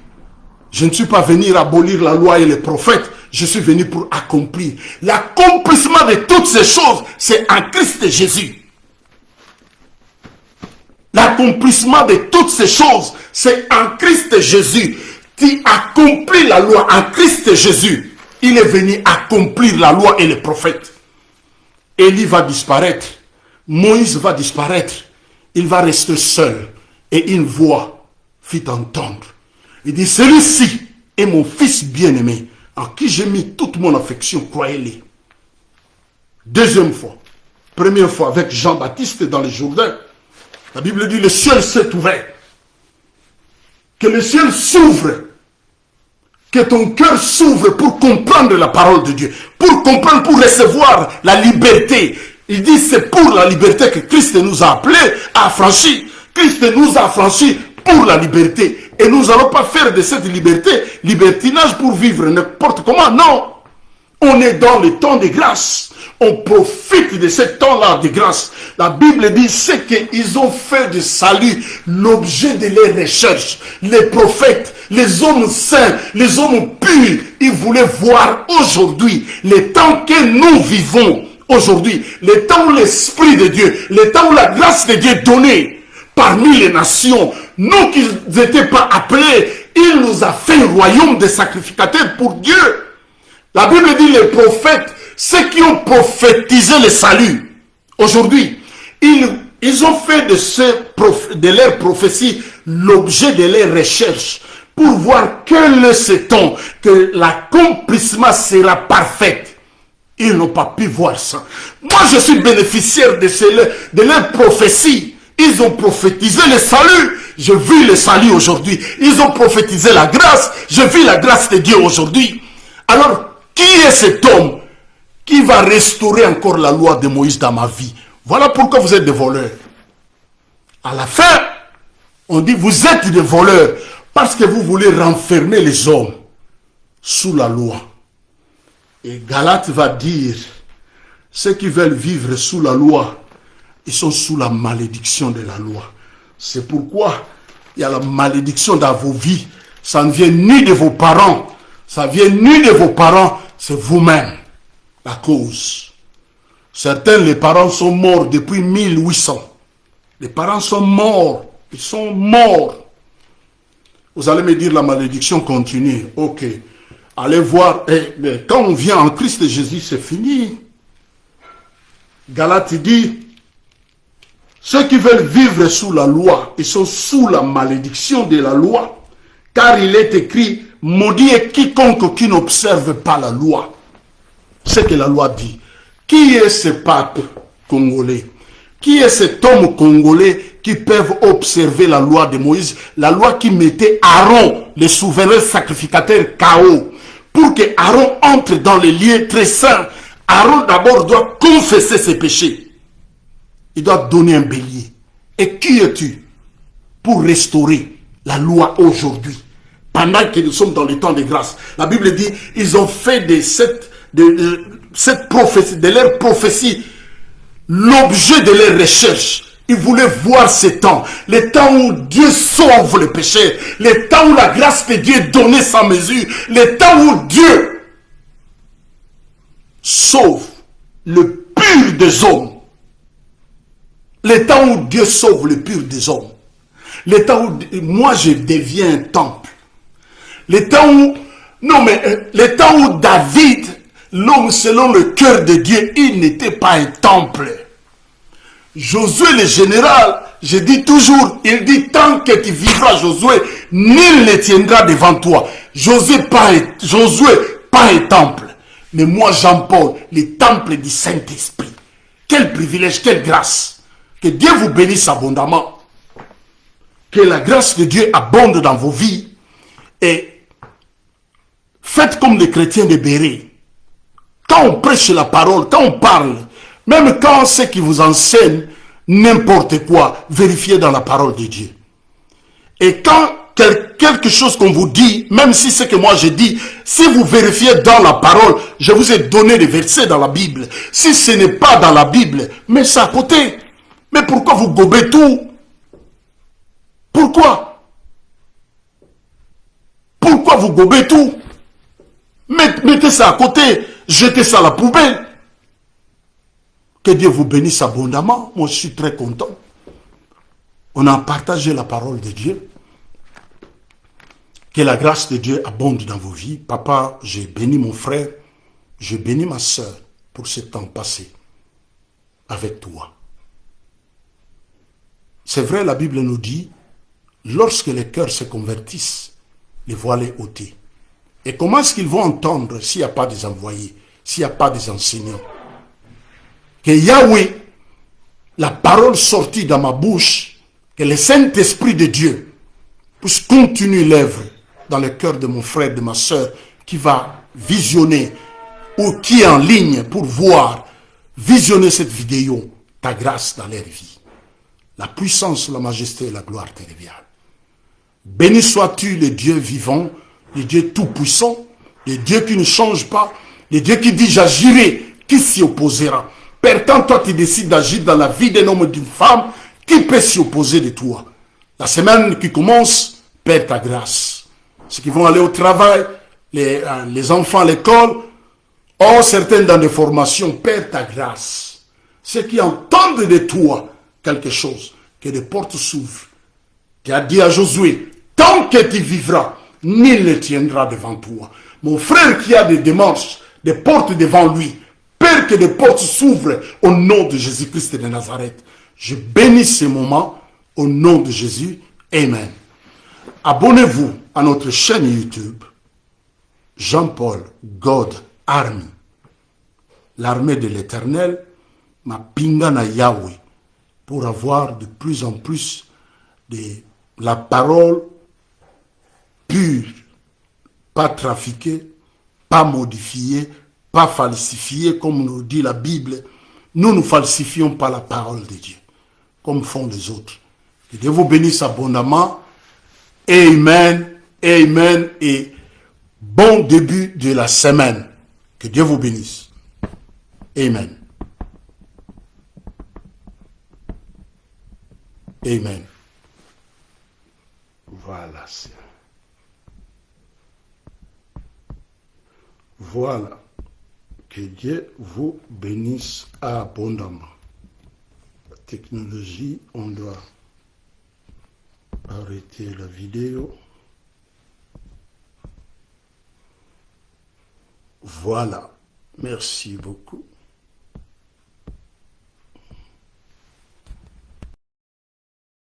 je ne suis pas venu abolir la loi et les prophètes, je suis venu pour accomplir. L'accomplissement de toutes ces choses, c'est en Christ Jésus. L'accomplissement de toutes ces choses, c'est en Christ Jésus. Qui accomplit la loi en Christ Jésus. Il est venu accomplir la loi et les prophètes. Élie va disparaître. Moïse va disparaître. Il va rester seul. Et une voix fit entendre. Il dit, celui-ci est mon fils bien-aimé, en qui j'ai mis toute mon affection, croyez-le. Deuxième fois. Première fois avec Jean-Baptiste dans le Jourdain. La Bible dit, le ciel s'est ouvert. Que le ciel s'ouvre. Que ton cœur s'ouvre pour comprendre la parole de Dieu. Pour comprendre, pour recevoir la liberté. Il dit, c'est pour la liberté que Christ nous a appelés à affranchir. Christ nous a affranchis pour la liberté. Et nous n'allons pas faire de cette liberté libertinage pour vivre n'importe comment. Non. On est dans le temps de grâce. On profite de ce temps-là de grâce. La Bible dit ce qu'ils ont fait de salut, l'objet de leurs recherches. Les prophètes, les hommes saints, les hommes purs, ils voulaient voir aujourd'hui les temps que nous vivons aujourd'hui, les temps où l'Esprit de Dieu, les temps où la grâce de Dieu est donnée parmi les nations. Nous qui n'étions pas appelés, il nous a fait un royaume de sacrificateurs pour Dieu. La Bible dit les prophètes, ceux qui ont prophétisé le salut, aujourd'hui, ils ont fait de leur prophétie l'objet de leurs recherches pour voir quel est ce temps, que l'accomplissement sera parfait. Ils n'ont pas pu voir ça. Moi, je suis bénéficiaire de leur prophétie. Ils ont prophétisé le salut. Je vis le salut aujourd'hui. Ils ont prophétisé la grâce. Je vis la grâce de Dieu aujourd'hui. Alors, qui est cet homme qui va restaurer encore la loi de Moïse dans ma vie? Voilà pourquoi vous êtes des voleurs. À la fin, on dit vous êtes des voleurs parce que vous voulez renfermer les hommes sous la loi. Et Galate va dire, ceux qui veulent vivre sous la loi, ils sont sous la malédiction de la loi. C'est pourquoi il y a la malédiction dans vos vies. Ça ne vient ni de vos parents, ça vient ni de vos parents, c'est vous-même la cause. Certains, les parents sont morts depuis 1800. Les parents sont morts, ils sont morts. Vous allez me dire la malédiction continue. Ok. Allez voir, mais quand on vient en Christ Jésus, c'est fini. Galate dit, ceux qui veulent vivre sous la loi, ils sont sous la malédiction de la loi, car il est écrit, maudit est quiconque qui n'observe pas la loi. C'est que la loi dit. Qui est ce pape congolais? Qui est cet homme congolais qui peuvent observer la loi de Moïse, la loi qui mettait Aaron, le souverain sacrificateur, KO, pour que Aaron entre dans les lieux très saints. Aaron d'abord doit confesser ses péchés. Il doit donner un bélier. Et qui es-tu pour restaurer la loi aujourd'hui? Pendant que nous sommes dans le temps de grâce. La Bible dit, ils ont fait de cette prophétie, de leur prophétie, l'objet de leur recherche. Il voulait voir ces temps, les temps où Dieu sauve les pécheurs, les temps où la grâce de Dieu est donnée sans mesure, les temps où Dieu sauve le pur des hommes, les temps où Dieu sauve le pur des hommes, les temps où moi je deviens un temple, les temps où, non mais, les temps où David, l'homme selon le cœur de Dieu, il n'était pas un temple. Josué le général, je dis toujours, il dit tant que tu vivras Josué, nul ne tiendra devant toi. Josué pas un temple. Mais moi Jean-Paul, le temple du Saint-Esprit. Quel privilège, quelle grâce. Que Dieu vous bénisse abondamment. Que la grâce de Dieu abonde dans vos vies. Et faites comme les chrétiens de Béret. Quand on prêche la parole, quand on parle, même quand ceux qui vous enseignent n'importe quoi, vérifiez dans la parole de Dieu. Et quand quelque chose qu'on vous dit, même si c'est que moi je dis, si vous vérifiez dans la parole, je vous ai donné des versets dans la Bible. Si ce n'est pas dans la Bible, mais c'est à côté. Mais pourquoi vous gobez tout? Pourquoi? Pourquoi vous gobez tout? Mettez ça à côté, jetez ça à la poubelle. Que Dieu vous bénisse abondamment. Moi, je suis très content. On a partagé la parole de Dieu. Que la grâce de Dieu abonde dans vos vies. Papa, j'ai béni mon frère, j'ai béni ma soeur pour ce temps passé avec toi. C'est vrai, la Bible nous dit, lorsque les cœurs se convertissent, les voiles est ôtées. Et comment est-ce qu'ils vont entendre s'il n'y a pas des envoyés, s'il n'y a pas des enseignants? Que Yahweh, la parole sortie dans ma bouche, que le Saint-Esprit de Dieu puisse continuer l'œuvre dans le cœur de mon frère, de ma soeur, qui va visionner ou qui est en ligne pour voir, visionner cette vidéo, ta grâce dans leur vie. La puissance, la majesté et la gloire te reviennent. Béni sois-tu le Dieu vivant, le Dieu tout-puissant, le Dieu qui ne change pas, le Dieu qui dit j'agirai, qui s'y opposera. Père, quand toi tu décides d'agir dans la vie d'un homme et d'une femme, qui peut s'y opposer de toi? La semaine qui commence, Père, ta grâce. Ceux qui vont aller au travail, les enfants à l'école, oh, certains dans des formations, Père, ta grâce. Ceux qui entendent de toi quelque chose, que des portes s'ouvrent. Tu as dit à Josué, tant que tu vivras, nul ne tiendra devant toi. Mon frère qui a des démarches, des portes devant lui, Père, que des portes s'ouvrent au nom de Jésus-Christ de Nazareth. Je bénis ce moment au nom de Jésus. Amen. Abonnez-vous à notre chaîne YouTube, Jean-Paul God Army. L'armée de l'Éternel, ma pingana Yahweh, pour avoir de plus en plus de la parole pure, pas trafiquée, pas modifiée, pas falsifiée, comme nous dit la Bible. Nous ne falsifions pas la parole de Dieu, comme font les autres. Que Dieu vous bénisse abondamment. Amen, amen, et bon début de la semaine. Que Dieu vous bénisse. Amen. Amen. Voilà. Voilà. Que Dieu vous bénisse abondamment. La technologie, on doit arrêter la vidéo. Voilà. Merci beaucoup.